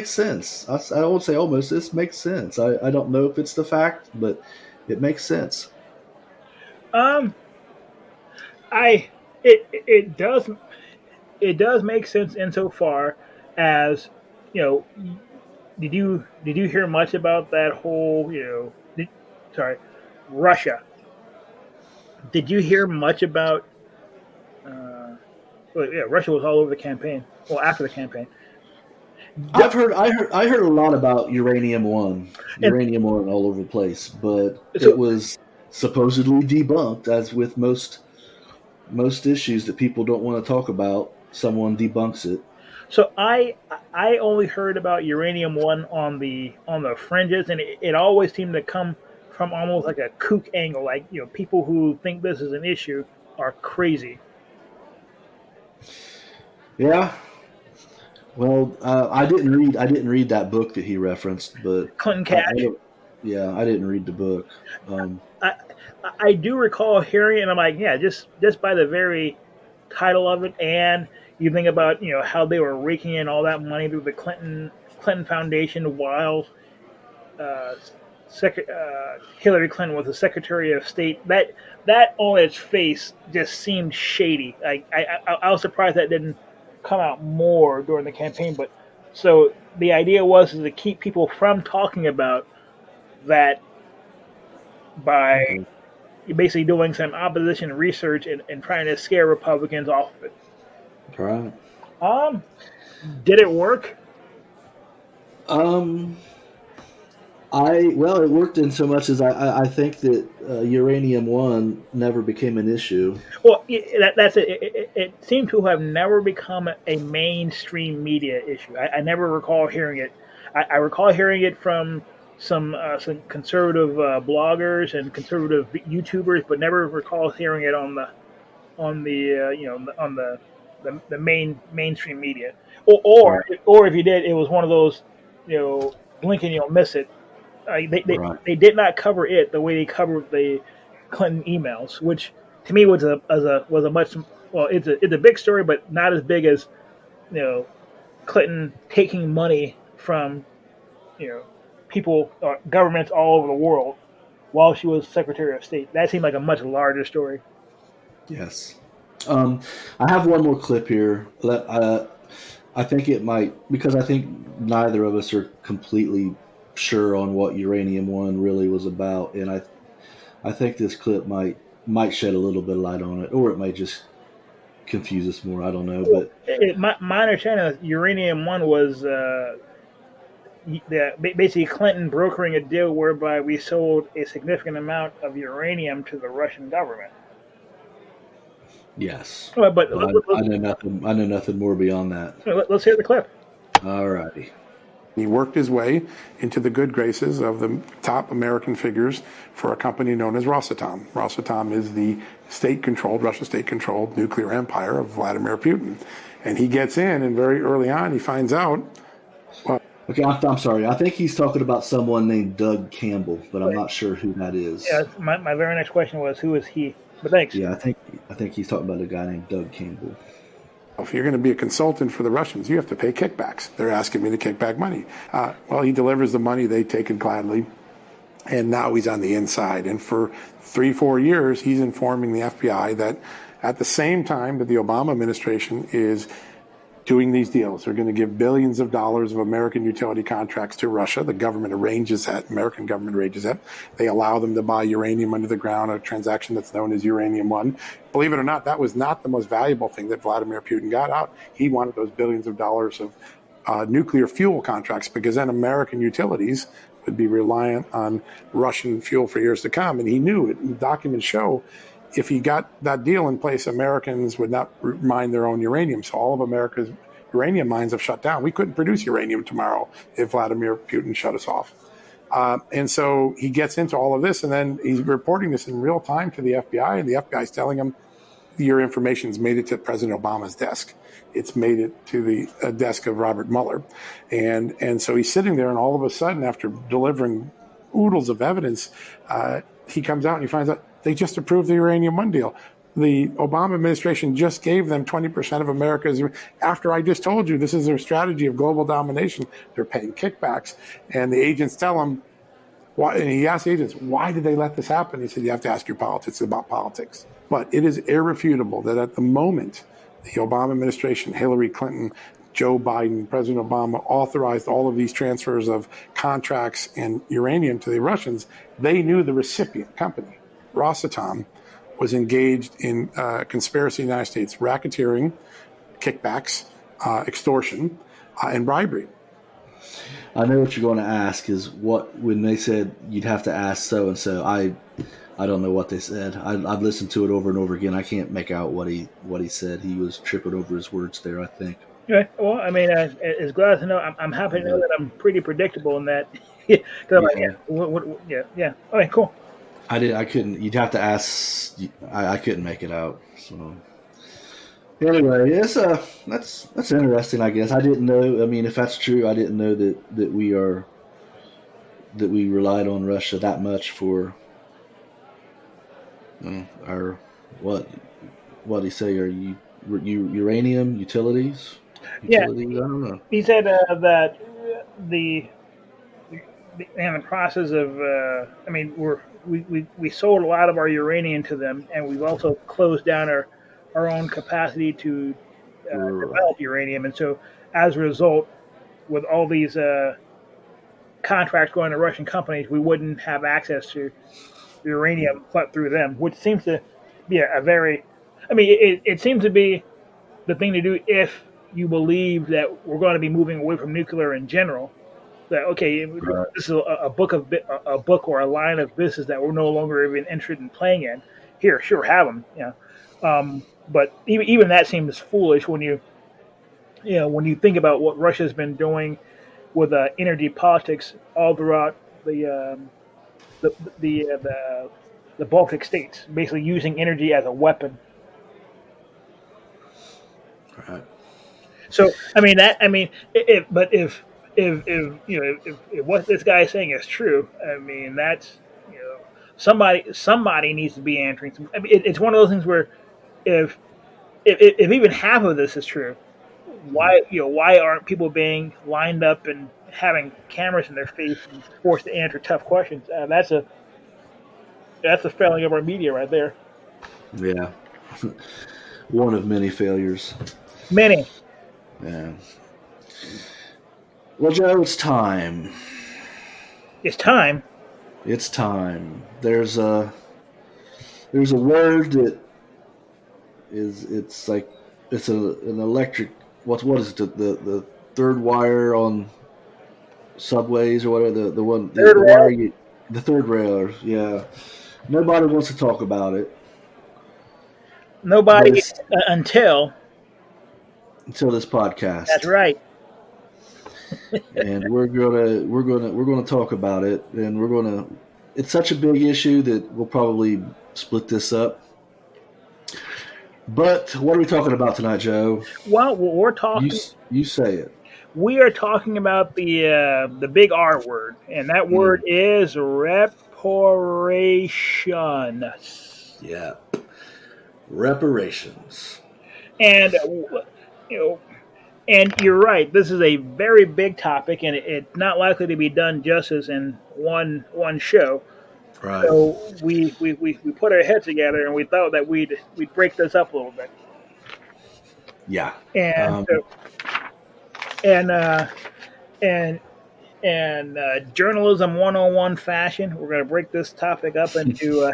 sense. I won't say almost. This makes sense. I don't know if it's the fact, but it makes sense. It does make sense insofar as, did you hear much about that whole, Russia? Did you hear much about, Russia was all over the campaign. Well, after the campaign. I heard a lot about Uranium One all over the place, but it was supposedly debunked, as with most issues that people don't want to talk about. Someone debunks it. So I only heard about Uranium One on the fringes, and it always seemed to come from almost like a kook angle, like people who think this is an issue are crazy. Yeah. Well, I didn't read that book that he referenced, but Clinton Cash. I didn't read the book. I do recall hearing it, and I'm like, yeah, just by the very title of it, and you think about how they were raking in all that money through the Clinton Foundation while Hillary Clinton was the Secretary of State. That on its face just seemed shady. I was surprised that didn't come out more during the campaign. But so the idea was to keep people from talking about that by basically doing some opposition research and trying to scare Republicans off of it. Right. Did it work? It worked in so much as I think that Uranium One never became an issue. Well, that's it. It seemed to have never become a mainstream media issue. I never recall hearing it. I recall hearing it from some conservative bloggers and conservative YouTubers, but never recall hearing it on the mainstream media. Or if you did, it was one of those, blink and you'll miss it. They did not cover it the way they covered the Clinton emails, which to me was a much, well, it's a big story, but not as big as Clinton taking money from people or governments all over the world while she was Secretary of State. That seemed like a much larger story. Yes. I have one more clip here. I think it might, because I think neither of us are completely sure on what Uranium One really was about, and I think this clip might shed a little bit of light on it, or it might just confuse us more. I don't know, but my understanding of Uranium One was basically Clinton brokering a deal whereby we sold a significant amount of uranium to the Russian government. Yes, but I know nothing more beyond that. Let's hear the clip. All righty. He worked his way into the good graces of the top American figures for a company known as Rosatom. Rosatom is the Russia state-controlled nuclear empire of Vladimir Putin. And he gets in, and very early on, he finds out. Okay, I'm sorry. I think he's talking about someone named Doug Campbell, but I'm not sure who that is. Yeah, my very next question was, who is he? But thanks. Yeah, I think he's talking about a guy named Doug Campbell. if you're going to be a consultant for the Russians, you have to pay kickbacks. They're asking me to kick back money. Well, he delivers the money. They take it gladly. And now he's on the inside. And for 3-4 years, he's informing the FBI that at the same time that the Obama administration is doing these deals, they're going to give billions of dollars of American utility contracts to Russia. The government arranges that. American government arranges that. They allow them to buy uranium under the ground, a transaction that's known as Uranium One. Believe it or not, that was not the most valuable thing that Vladimir Putin got out. He wanted those billions of dollars of nuclear fuel contracts, because then American utilities would be reliant on Russian fuel for years to come. And he knew it. The documents show if he got that deal in place, Americans would not mine their own uranium. So all of America's uranium mines have shut down. We couldn't produce uranium tomorrow if Vladimir Putin shut us off. And so he gets into all of this, and then he's reporting this in real time to the FBI, and the FBI is telling him, your information's made it to President Obama's desk. It's made it to the desk of Robert Mueller. And so he's sitting there, and all of a sudden, after delivering oodles of evidence, he comes out and he finds out they just approved the Uranium One deal. The Obama administration just gave them 20% of America's. After I just told you this is their strategy of global domination, they're paying kickbacks. And the agents tell him, why, and he asked the agents, why did they let this happen? He said, you have to ask your politics about politics. But it is irrefutable that at the moment, the Obama administration, Hillary Clinton, Joe Biden, President Obama authorized all of these transfers of contracts and uranium to the Russians. They knew the recipient company, Rosatom, was engaged in conspiracy in the United States, racketeering, kickbacks, extortion, and bribery. I know what you're going to ask is when they said you'd have to ask so-and-so, I don't know what they said. I've listened to it over and over again. I can't make out what he said. He was tripping over his words there, I think. Yeah, well, I mean, as glad to know, I'm happy to know that I'm pretty predictable in that. Because I'm like, yeah. Okay, cool. I couldn't. You'd have to ask. I couldn't make it out. So anyway, that's interesting. I guess I didn't know. I mean, if that's true, I didn't know that we relied on Russia that much for our what do you say? Are you uranium utilities? Yeah, I don't know. He said that the in the process of, I mean, we sold a lot of our uranium to them, and we've also closed down our own capacity to develop uranium. And so, as a result, with all these contracts going to Russian companies, we wouldn't have access to uranium but through them, which seems to be a very, I mean, it seems to be the thing to do if you believe that we're going to be moving away from nuclear in general. That okay, this is a book or a line of business that we're no longer even interested in playing in. Here, sure, have them, but even that seems foolish when you think about what Russia's been doing with energy politics all throughout the Baltic states, basically using energy as a weapon. Right. So if what this guy is saying is true, I mean that's somebody needs to be answering. I mean, it's one of those things where if even half of this is true, why aren't people being lined up and having cameras in their face and forced to answer tough questions? That's a failing of our media right there. Yeah, one of many failures. Many. Yeah. Well, Joe, it's time. It's time. It's time. There's a word that it's an electric. What is it? The third wire on subways or whatever. The one. Third rail. The third rail. Yeah. Nobody wants to talk about it. Nobody until this podcast. That's right. And we're gonna talk about it, and it's such a big issue that we'll probably split this up. But what are we talking about tonight, Joe? Well, we're talking. You say it. We are talking about the big R word, and that word is reparations. Yeah, reparations. And you know, and you're right. This is a very big topic, and it's not likely to be done justice in one show. Right. So we put our heads together, and we thought that we'd break this up a little bit. Yeah. And journalism 101 fashion, we're going to break this topic up into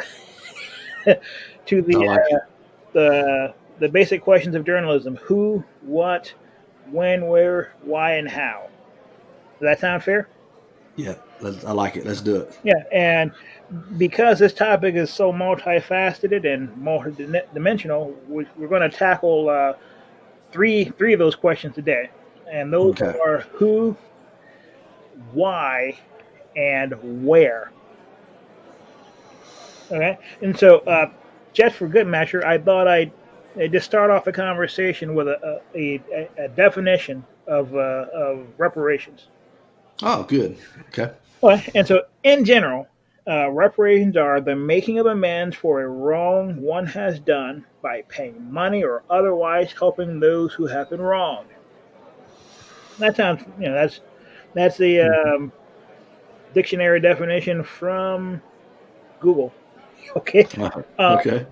to the basic questions of journalism: who, what, when, where, why, and how. Does that sound fair? Yeah, I like it. Let's do it. Yeah, and because this topic is so multifaceted and multidimensional, we're going to tackle three of those questions today, and those are who, why, and where. Okay, and so just for good measure, I thought I'd just start off the conversation with a definition of reparations. Oh, good. Okay. Well, and so in general, reparations are the making of amends for a wrong one has done by paying money or otherwise helping those who have been wronged. That sounds, that's the dictionary definition from Google. Okay. Okay.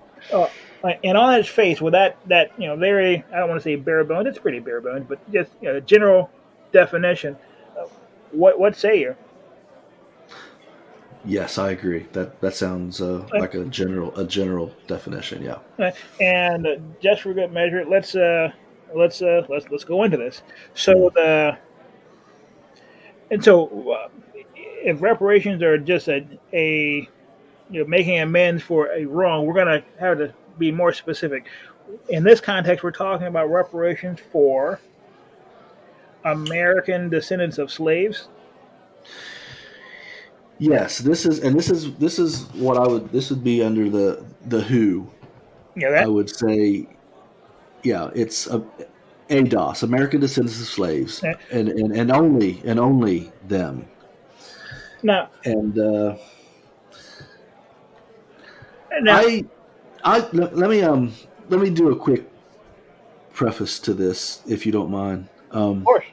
And on its face, with that very, I don't want to say bare bones. It's pretty bare bones, but just general definition. What say you? Yes, I agree. That sounds like a general definition. Yeah. And just for good measure, let's go into this. So if reparations are just a making amends for a wrong, we're going to have to be more specific. In this context, we're talking about reparations for American descendants of slaves. Yes, this is what this would be under the who. Yeah, I would say, yeah, it's ADOS, American Descendants of Slaves, and only them. Now, let me do a quick preface to this, if you don't mind. Of course.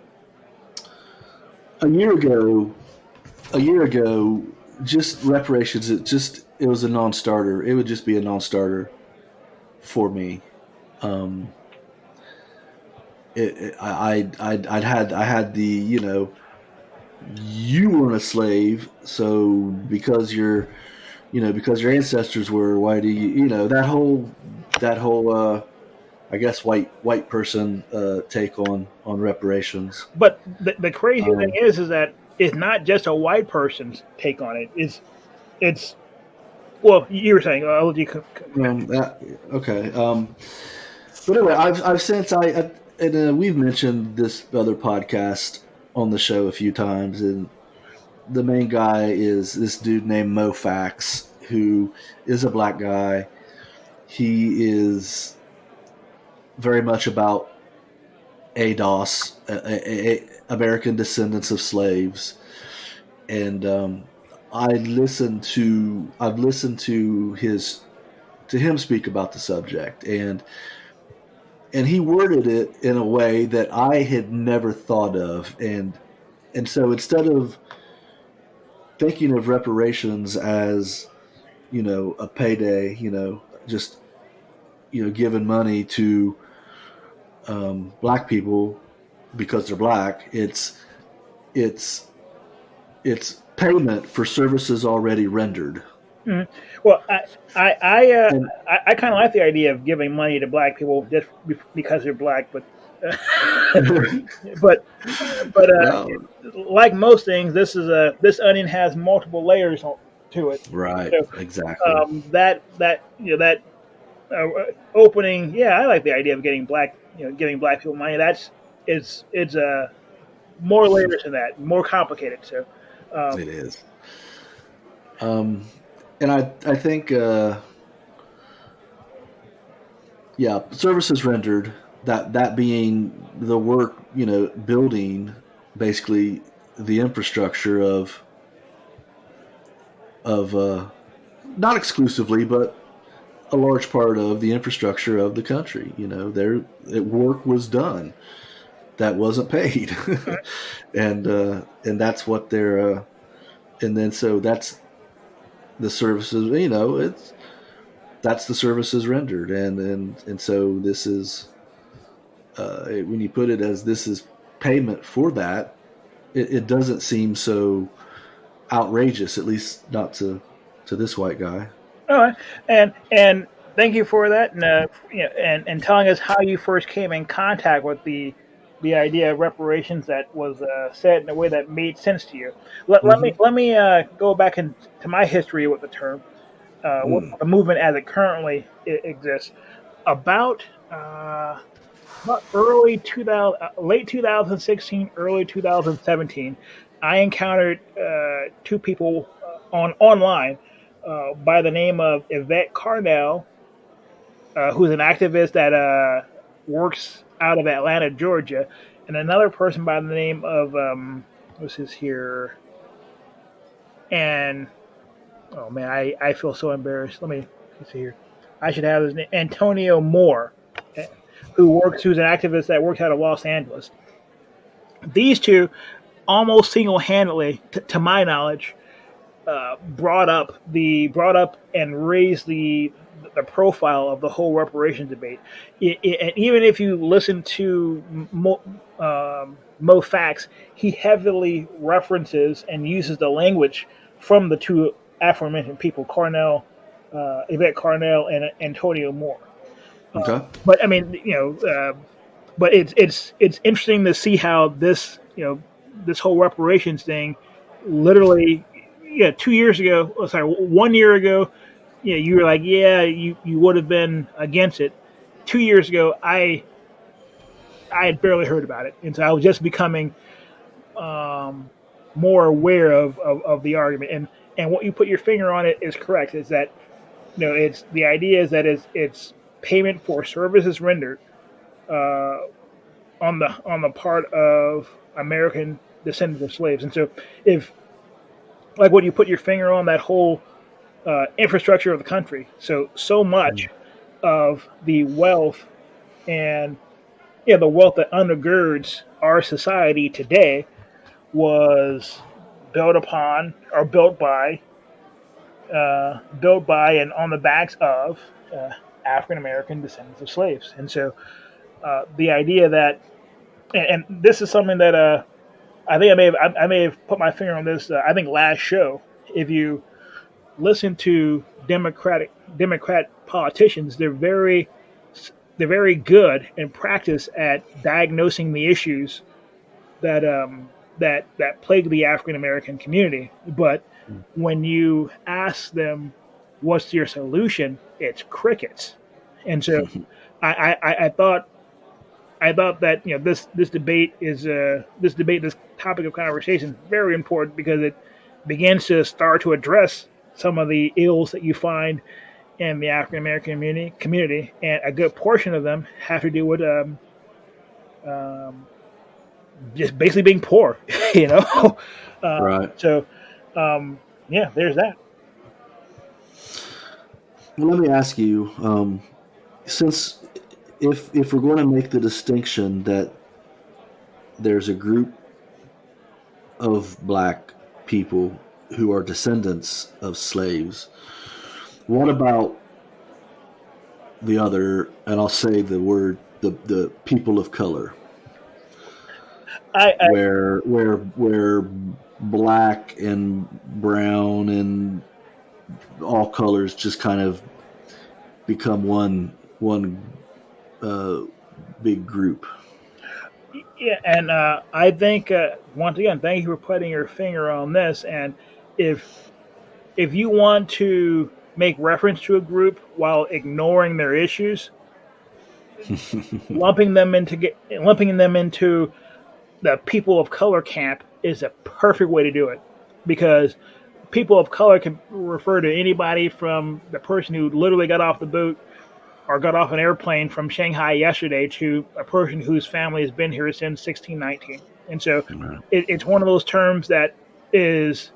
A year ago, just reparations. It was a non-starter. It would just be a non-starter for me. I had the you weren't a slave, so because your ancestors were, why do you that whole I guess white person take on reparations. But the crazy thing is that it's not just a white person's take on it. It's well, you were saying. I'll let you. Okay. But anyway, I've since we've mentioned this other podcast on the show a few times, and the main guy is this dude named Mo Fax, who is a black guy. He is very much about ADOS, American Descendants of Slaves, and I've listened to him speak about the subject, and he worded it in a way that I had never thought of, and so instead of thinking of reparations as a payday, just giving money to black people because they're black, it's payment for services already rendered. Mm-hmm. Well, I kind of like the idea of giving money to black people just because they're black, but like most things, this onion has multiple layers to it. Right. So, exactly. Opening. Yeah, I like the idea of giving black people money. It's more layers to that, more complicated. So it is. And I think services rendered, that being the work, building basically the infrastructure of not exclusively, but a large part of the infrastructure of the country. Their work was done that wasn't paid, and that's what they're. And then so that's the services. That's the services rendered, and so this is when you put it as this is payment for that, it doesn't seem so outrageous, at least not to this white guy. All right, and thank you for that, and telling us how you first came in contact with the idea of reparations that was said in a way that made sense to you. Let me go back into my history with the term, with the movement as it currently exists. About early 2000, late 2016, early 2017, I encountered two people online by the name of Yvette Carnell, who's an activist that works out of Atlanta, Georgia, and another person by the name of what's his here? And oh man, I feel so embarrassed. Let's see here. I should have his name, Antonio Moore, who's an activist that works out of Los Angeles. These two, almost single-handedly, to my knowledge, brought up and raised the profile of the whole reparations debate. And even if you listen to Mo Fax, he heavily references and uses the language from the two aforementioned people, Yvette Carnell and Antonio Moore. Okay. But I mean, but it's interesting to see how this this whole reparations thing, literally, 2 years ago, 1 year ago, you were like, you would have been against it. 2 years ago, I had barely heard about it, and so I was just becoming more aware of the argument. And what you put your finger on it is correct. Is that it's the idea is that it's payment for services rendered on the part of American descendants of slaves. And so if like what you put your finger on, that whole infrastructure of the country, so much of the wealth and the wealth that undergirds our society today was built upon or built by and on the backs of African American descendants of slaves. And so the idea that, and this is something that I think I may have put my finger on this. I think last show, if you listen to Democrat politicians, they're very good in practice at diagnosing the issues that plague the African American community. But when you ask them, "What's your solution?" it's crickets. And so I thought that this debate, this topic of conversation, is very important because it begins to start to address some of the ills that you find in the African American community, and a good portion of them have to do with just basically being poor, Right. So, there's that. Well, let me ask you, since if we're going to make the distinction that there's a group of black people who are descendants of slaves, what about the other, and I'll say the word, the people of color, where black and brown and all colors just kind of become one big group? Yeah, and I think once again, thank you for putting your finger on this. And if you want to make reference to a group while ignoring their issues, lumping them into the people of color camp is a perfect way to do it, because people of color can refer to anybody from the person who literally got off the boat or got off an airplane from Shanghai yesterday to a person whose family has been here since 1619. And so it's one of those terms that it's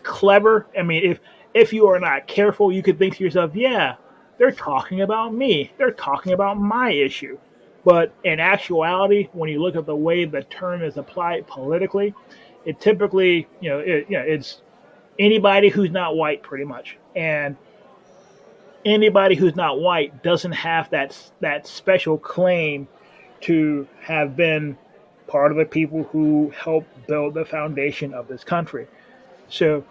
clever. I mean, if you are not careful, you could think to yourself, yeah, they're talking about me. They're talking about my issue. But in actuality, when you look at the way the term is applied politically, it typically, it's anybody who's not white, pretty much. And anybody who's not white doesn't have that special claim to have been part of the people who helped build the foundation of this country. So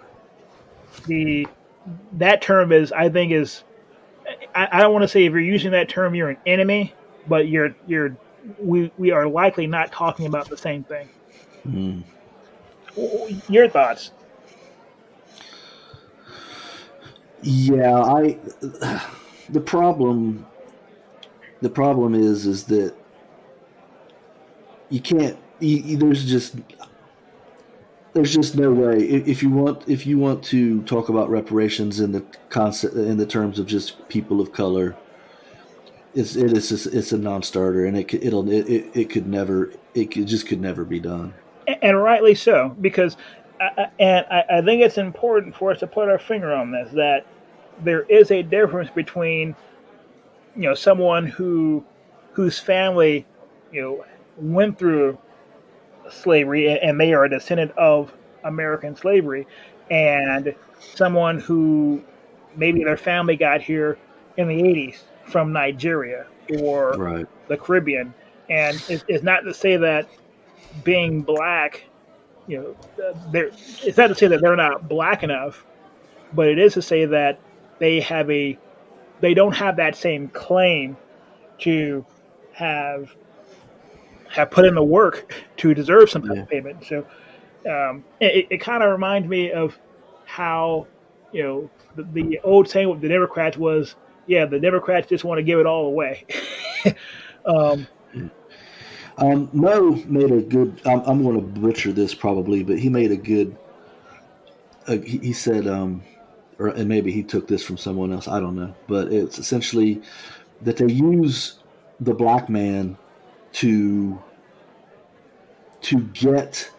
that term is, I think, I don't want to say if you're using that term you're an enemy, but we are likely not talking about the same thing. Mm. Your thoughts? Yeah, the problem is that you can't. There's just no way. If you want to talk about reparations in the concept, in the terms of just people of color, it's a non-starter, and it could never be done. And rightly so, because I think it's important for us to put our finger on this, that there is a difference between someone whose family went through slavery and they are a descendant of American slavery, and someone who maybe their family got here in the 80s from Nigeria or Right. the Caribbean. And it's not to say that being black, it's not to say that they're not black enough, but it is to say that they don't have that same claim to have put in the work to deserve some type of payment. So it kind of reminds me of how the old saying with the Democrats was, the Democrats just want to give it all away. Mo made a good. I'm going to butcher this probably, but he made a good. He said, and maybe he took this from someone else. I don't know, but it's essentially that they use the black man to get.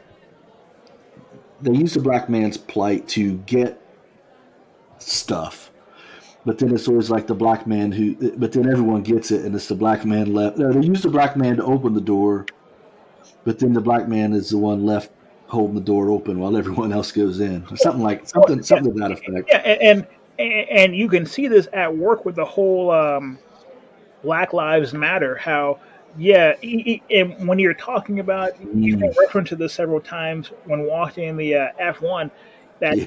They use the black man's plight to get stuff. But then it's always like the black man but then everyone gets it, and it's the black man left. No, they use the black man to open the door, but then the black man is the one left holding the door open while everyone else goes in. Or something to that effect. Yeah, and you can see this at work with the whole Black Lives Matter. How, and when you're talking about, you've referenced to this several times when watching the F1, that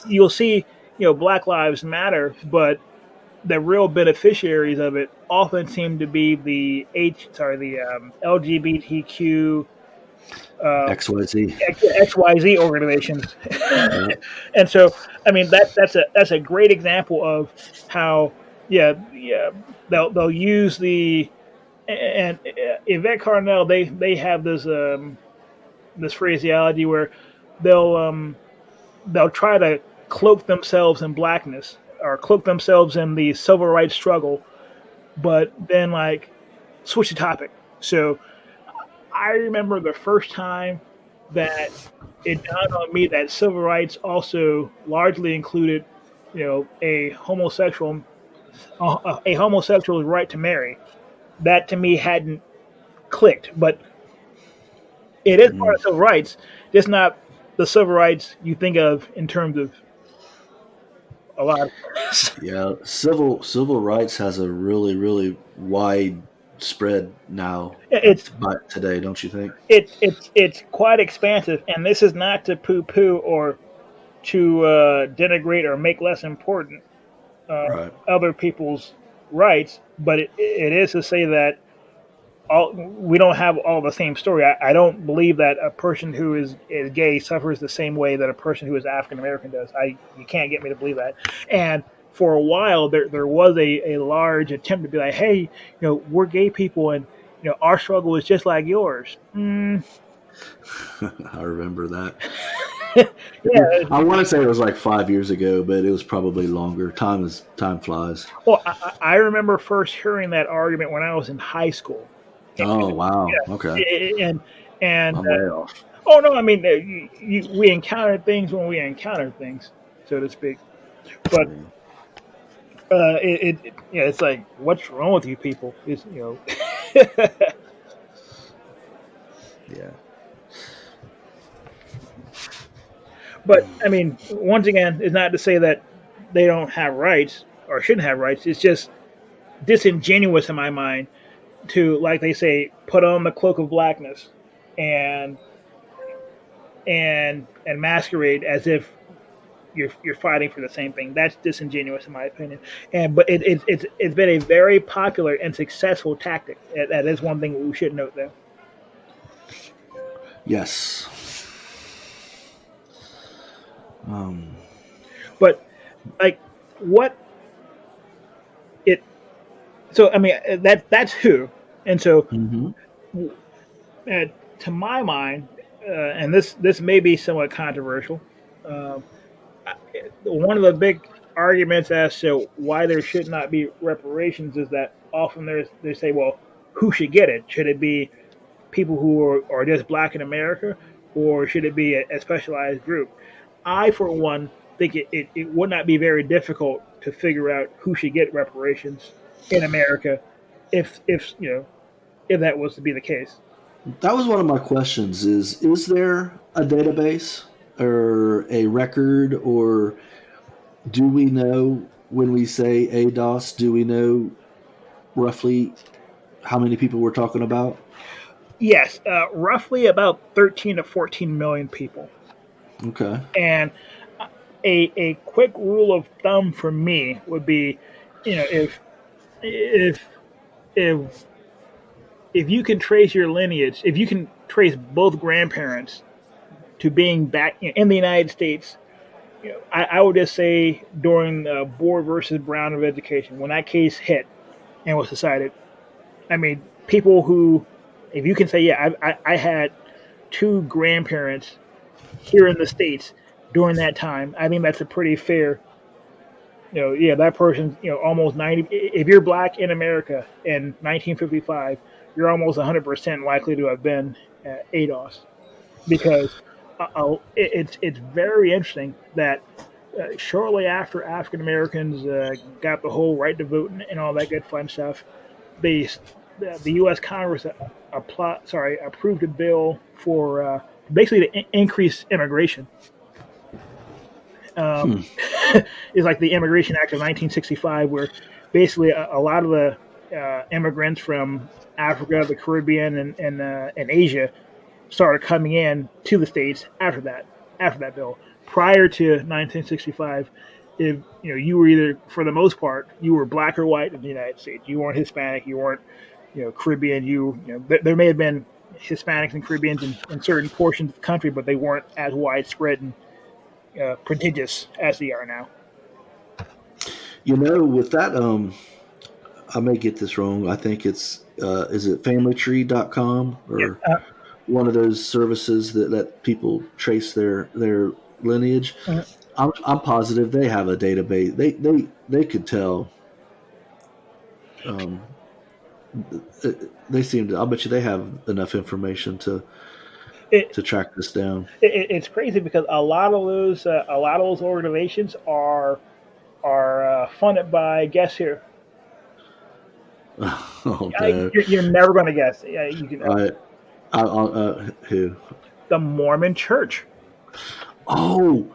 you'll see, Black Lives Matter, but the real beneficiaries of it often seem to be the LGBTQ XYZ organizations. And so, I mean, that's a great example of how they'll use the, and Yvette Carnell, they have this phraseology where they'll try to cloak themselves in blackness or cloak themselves in the civil rights struggle, but then switch the topic. So I remember the first time that it dawned on me that civil rights also largely included, a homosexual's right to marry. That to me hadn't clicked, but it is part of civil rights, just not the civil rights you think of in terms of a lot. Civil rights has a really, really wide spread now. But today, don't you think? It's quite expansive, and this is not to poo-poo or to denigrate or make less important other people's rights, but it is to say that we don't have all the same story. I don't believe that a person who is gay suffers the same way that a person who is African American does. You can't get me to believe that. And for a while, there was a large attempt to be like, hey, we're gay people, and our struggle is just like yours. I remember that. Yeah, I want to say it was like 5 years ago, but it was probably longer. Time flies. Well, I remember first hearing that argument when I was in high school. Oh wow! Yeah. Okay. And I'm way off. oh no, I mean we encountered things when we encountered things, so to speak. But Yeah, it's like, what's wrong with you people? It's, Yeah. But I mean, once again, it's not to say that they don't have rights or shouldn't have rights. It's just disingenuous in my mind to, like they say, put on the cloak of blackness and and masquerade as if you're fighting for the same thing. That's disingenuous in my opinion. But it's been a very popular and successful tactic. That is one thing we should note there. Yes. But like what it so I mean that's who, and so to my mind, and this may be somewhat controversial. One of the big arguments as to why there should not be reparations is that often they say, well, who should get it? Should it be people who are just black in America, or should it be a specialized group? I, for one, think it would not be very difficult to figure out who should get reparations in America if that was to be the case. That was one of my questions is there a database or a record, or do we know when we say ADOS, do we know roughly how many people we're talking about? Yes, roughly about 13 to 14 million people. Okay. And a quick rule of thumb for me would be, if you can trace your lineage, if you can trace both grandparents to being back in the United States, I would just say during Board versus Brown of Education, when that case hit and was decided, I mean, people who, if you can say, yeah, I had two grandparents here in the States during that time, I think that's a pretty fair, that person's, almost 90. If you're black in America in 1955, you're almost 100% likely to have been ADOS, because it's very interesting that shortly after African Americans got the whole right to vote and all that good fun stuff, the U.S. Congress approved a bill for basically to increase immigration. It's like the Immigration Act of 1965, where basically a lot of the immigrants from Africa, the Caribbean, and Asia started coming in to the States after that bill. Prior to 1965, if you were either, for the most part, you were black or white in the United States. You weren't Hispanic. You weren't Caribbean. There may have been Hispanics and Caribbeans in certain portions of the country, but they weren't as widespread and prodigious as they are now. With that, I may get this wrong. I think it's is it familytree.com or one of those services that let people trace their lineage. I'm positive they have a database. They could tell. They seem to. I'll bet you they have enough information to track this down. It's crazy because a lot of those organizations are funded by, guess who? You're never going to guess. You can. Who? The Mormon Church. Oh,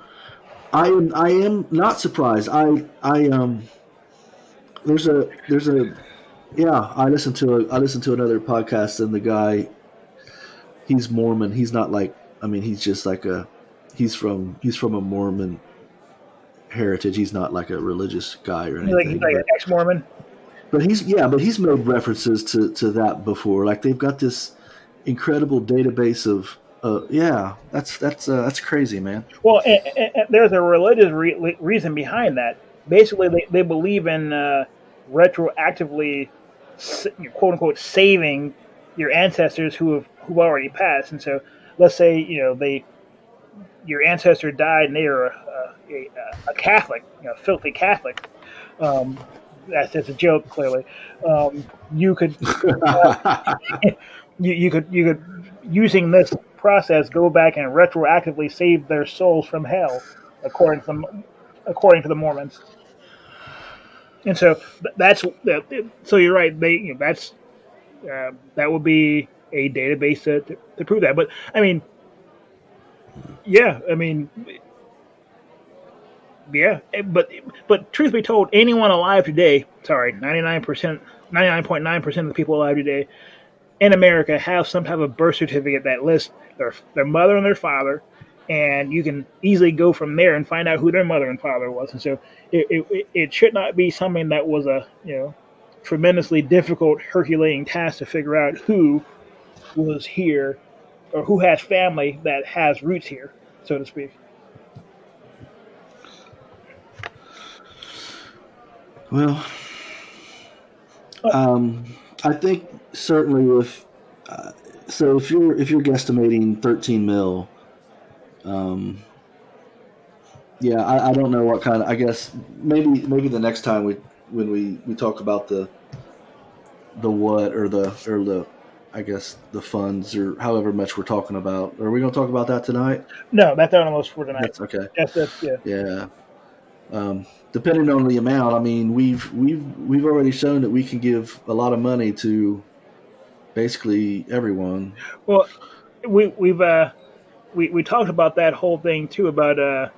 I am not surprised. There's a I listened to another podcast, and the guy, he's Mormon. He's not like, he's just like he's from a Mormon heritage. He's not like a religious guy or anything. He's like an ex-Mormon. But he's made references to that before. Like, they've got this incredible database of that's crazy, man. Well, and there's a religious reason behind that. Basically, they believe in retroactively, quote unquote, saving your ancestors who already passed. And so, let's say your ancestor died and they are a Catholic, filthy Catholic. That's just a joke, clearly. You could you could using this process go back and retroactively save their souls from hell, according to the Mormons. And so that's so you're right. That's that would be a database to prove that. But I mean, yeah, I mean, yeah, but truth be told, anyone alive today, sorry, 99.9% of the people alive today in America have some type of birth certificate that lists their mother and their father, and you can easily go from there and find out who their mother and father was. And so it should not be something that was a tremendously difficult Herculean task to figure out who was here or who has family that has roots here, so to speak. Well, I think certainly with so if you're guesstimating 13 mil, yeah, I don't know what kind of. I guess maybe the next time when we talk about the what or the I guess the funds or however much we're talking about. Are we going to talk about that tonight? No, that's on the list for tonight. That's okay. That's yeah. Yeah. Depending on the amount, I mean, we've already shown that we can give a lot of money to basically everyone. Well, we talked about that whole thing too about the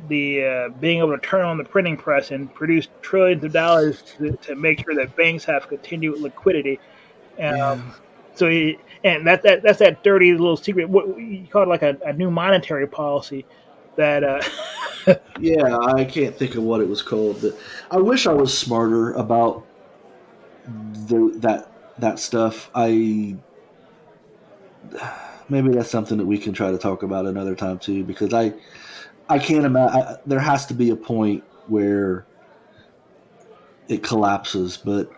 being able to turn on the printing press and produce trillions of dollars to make sure that banks have continued liquidity. So that's that dirty little secret. What you call it, like a new monetary policy that. Yeah, I can't think of what it was called, but I wish I was smarter about that stuff. Maybe that's something that we can try to talk about another time too, because I can't imagine there has to be a point where it collapses. But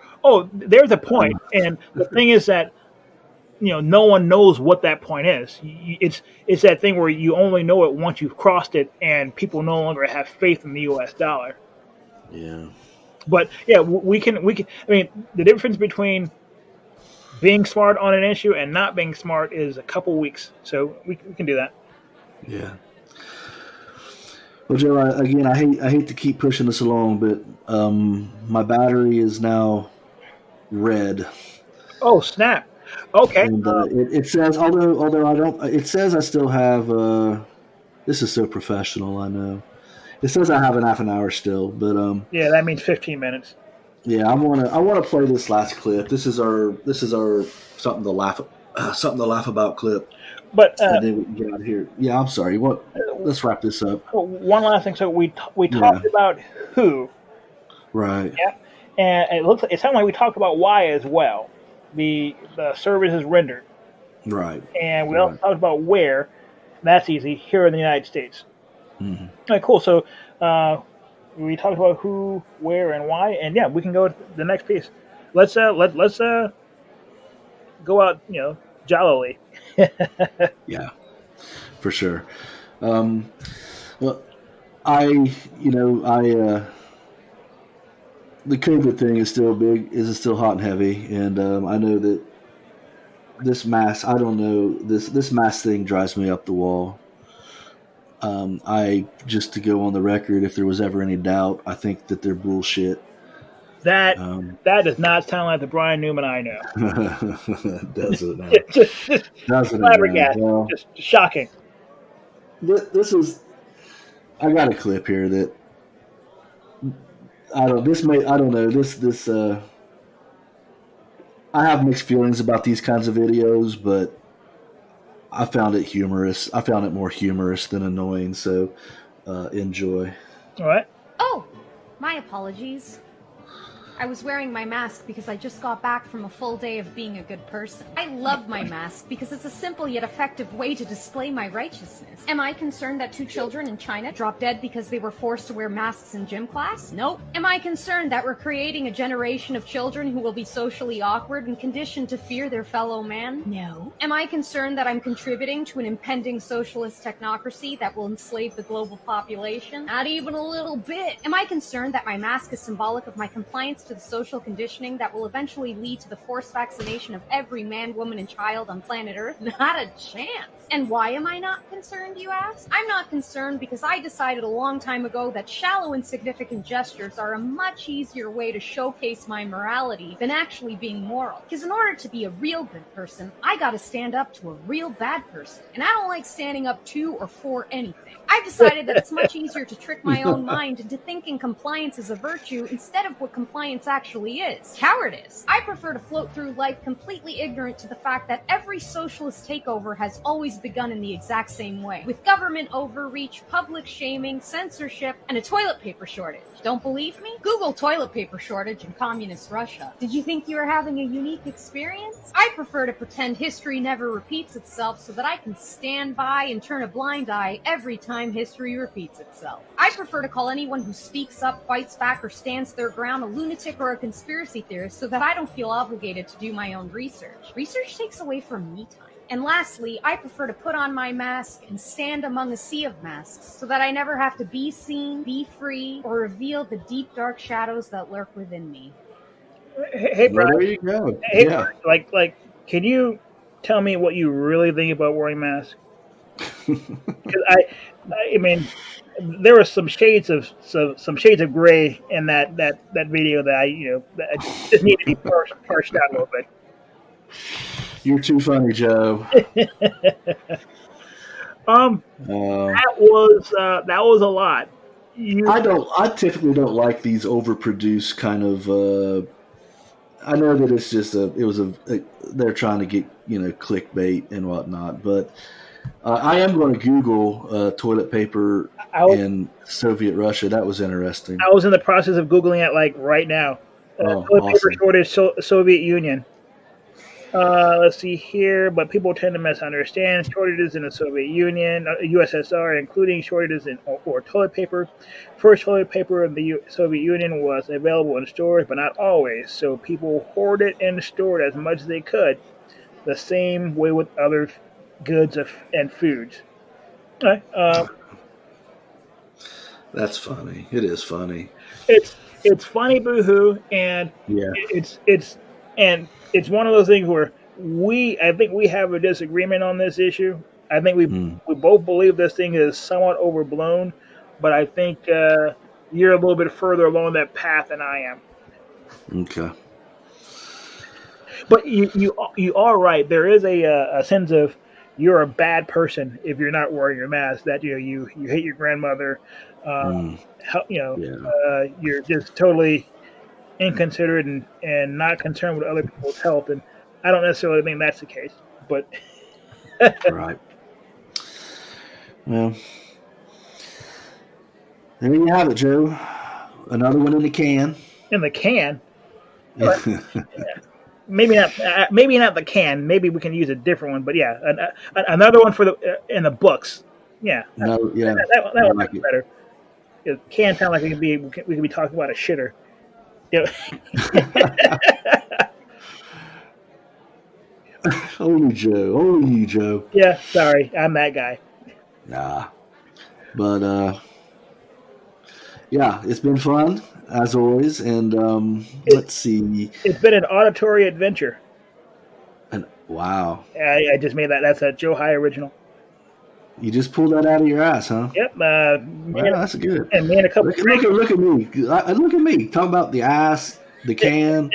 there's a point, and the thing is that no one knows what that point is. It's that thing where you only know it once you've crossed it, and people no longer have faith in the U.S. dollar. Yeah. But yeah, we can. I mean, the difference between being smart on an issue and not being smart is a couple weeks. So we can do that. Yeah. Well, Joe, I hate to keep pushing this along, but my battery is now red. Oh, snap. Okay. And it says, although I don't, it says I still have. This is so professional, I know. It says I have half an hour still, but yeah, that means 15 minutes. Yeah, I want to play this last clip. This is our something to laugh about clip. But and then we can get out of here. Yeah, I'm sorry. Let's wrap this up. One last thing. So we talked about who, right? Yeah, and it sounds like we talked about why as well. The services rendered, right? And we also talked about where. That's easy here in the United States. Mm-hmm. All right, cool. So we talked about who, where, and why, and yeah, we can go to the next piece. Let's go out, jollily. Yeah, for sure. Well, the COVID thing is still big, is still hot and heavy, and I know that this mask. I don't know, this mask thing drives me up the wall. Just to go on the record, if there was ever any doubt, I think that they're bullshit. That does not sound like the Brian Newman I know. Doesn't it? Doesn't flabbergasted. Well, just shocking. This is. I got a clip here that I don't know. This. I have mixed feelings about these kinds of videos, but I found it humorous. I found it more humorous than annoying, so enjoy. All right. Oh, my apologies. I was wearing my mask because I just got back from a full day of being a good person. I love my mask because it's a simple yet effective way to display my righteousness. Am I concerned that 2 children in China dropped dead because they were forced to wear masks in gym class? Nope. Am I concerned that we're creating a generation of children who will be socially awkward and conditioned to fear their fellow man? No. Am I concerned that I'm contributing to an impending socialist technocracy that will enslave the global population? Not even a little bit. Am I concerned that my mask is symbolic of my compliance to the social conditioning that will eventually lead to the forced vaccination of every man, woman, and child on planet Earth? Not a chance. And why am I not concerned, you ask? I'm not concerned because I decided a long time ago that shallow, insignificant gestures are a much easier way to showcase my morality than actually being moral. Because in order to be a real good person, I gotta stand up to a real bad person. And I don't like standing up to or for anything. I've decided that it's much easier to trick my own mind into thinking compliance is a virtue instead of what compliance actually is: cowardice. I prefer to float through life completely ignorant to the fact that every socialist takeover has always begun in the exact same way, with government overreach, public shaming, censorship, and a toilet paper shortage. Don't believe me? Google toilet paper shortage in communist Russia. Did you think you were having a unique experience? I prefer to pretend history never repeats itself so that I can stand by and turn a blind eye every time history repeats itself. I prefer to call anyone who speaks up, fights back, or stands their ground a lunatic or a conspiracy theorist so that I don't feel obligated to do my own research. Research takes away from me time. And lastly, I prefer to put on my mask and stand among a sea of masks so that I never have to be seen, be free, or reveal the deep, dark shadows that lurk within me. Hey, Brian. There you go. Hey, Yeah. Brian, can you tell me what you really think about wearing masks? 'Cause I mean, there were some shades of gray in that video that I just need to be parsed out a little bit. You're too funny, Joe. That was a lot. I typically don't like these overproduced kind of. I know that it's just they're trying to get clickbait and whatnot, but I am going to Google toilet paper in Soviet Russia. That was interesting. I was in the process of Googling it like right now. Toilet paper shortage, Soviet Union. Let's see here, but people tend to misunderstand shortages in the Soviet Union, USSR, including shortages or toilet paper. First, toilet paper in the Soviet Union was available in stores, but not always, so people hoarded and stored as much as they could. The same way with other goods and foods. Okay, that's funny. It is funny. It's funny, boo-hoo, and yeah, it's one of those things where I think we have a disagreement on this issue. I think we both believe this thing is somewhat overblown, but I think you're a little bit further along that path than I am. Okay. But you are right. There is a sense of you're a bad person if you're not wearing your mask. That you hate your grandmother. You're just totally inconsiderate and not concerned with other people's health, and I don't necessarily think that's the case, but right. Well, there you have it, Joe. Another one in the can. In the can. Maybe not the can. Maybe we can use a different one, but yeah, another one for in the books. Yeah. No, yeah. That one might be better. It can sound like we could be talking about a shitter. Only you, Joe. Yeah, sorry, I'm that guy. Nah, but yeah, it's been fun as always, and let's see. It's been an auditory adventure. And wow, I just made that. That's a Joe High original. You just pulled that out of your ass, huh? Yep. That's good. And me and a couple. Look at me. Look at me. Talk about the ass, the can.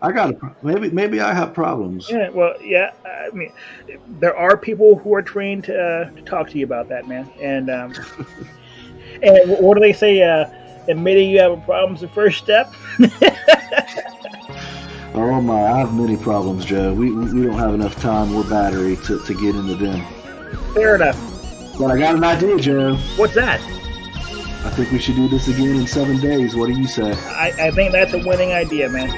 I got maybe I have problems. Yeah. Well, yeah. I mean, there are people who are trained to talk to you about that, man. And and what do they say? Admitting you have a problem's the first step. Oh my! I have many problems, Joe. We don't have enough time or battery to get into them. Fair enough. But I got an idea, Joe. What's that? I think we should do this again in 7 days. What do you say? I think that's a winning idea, man.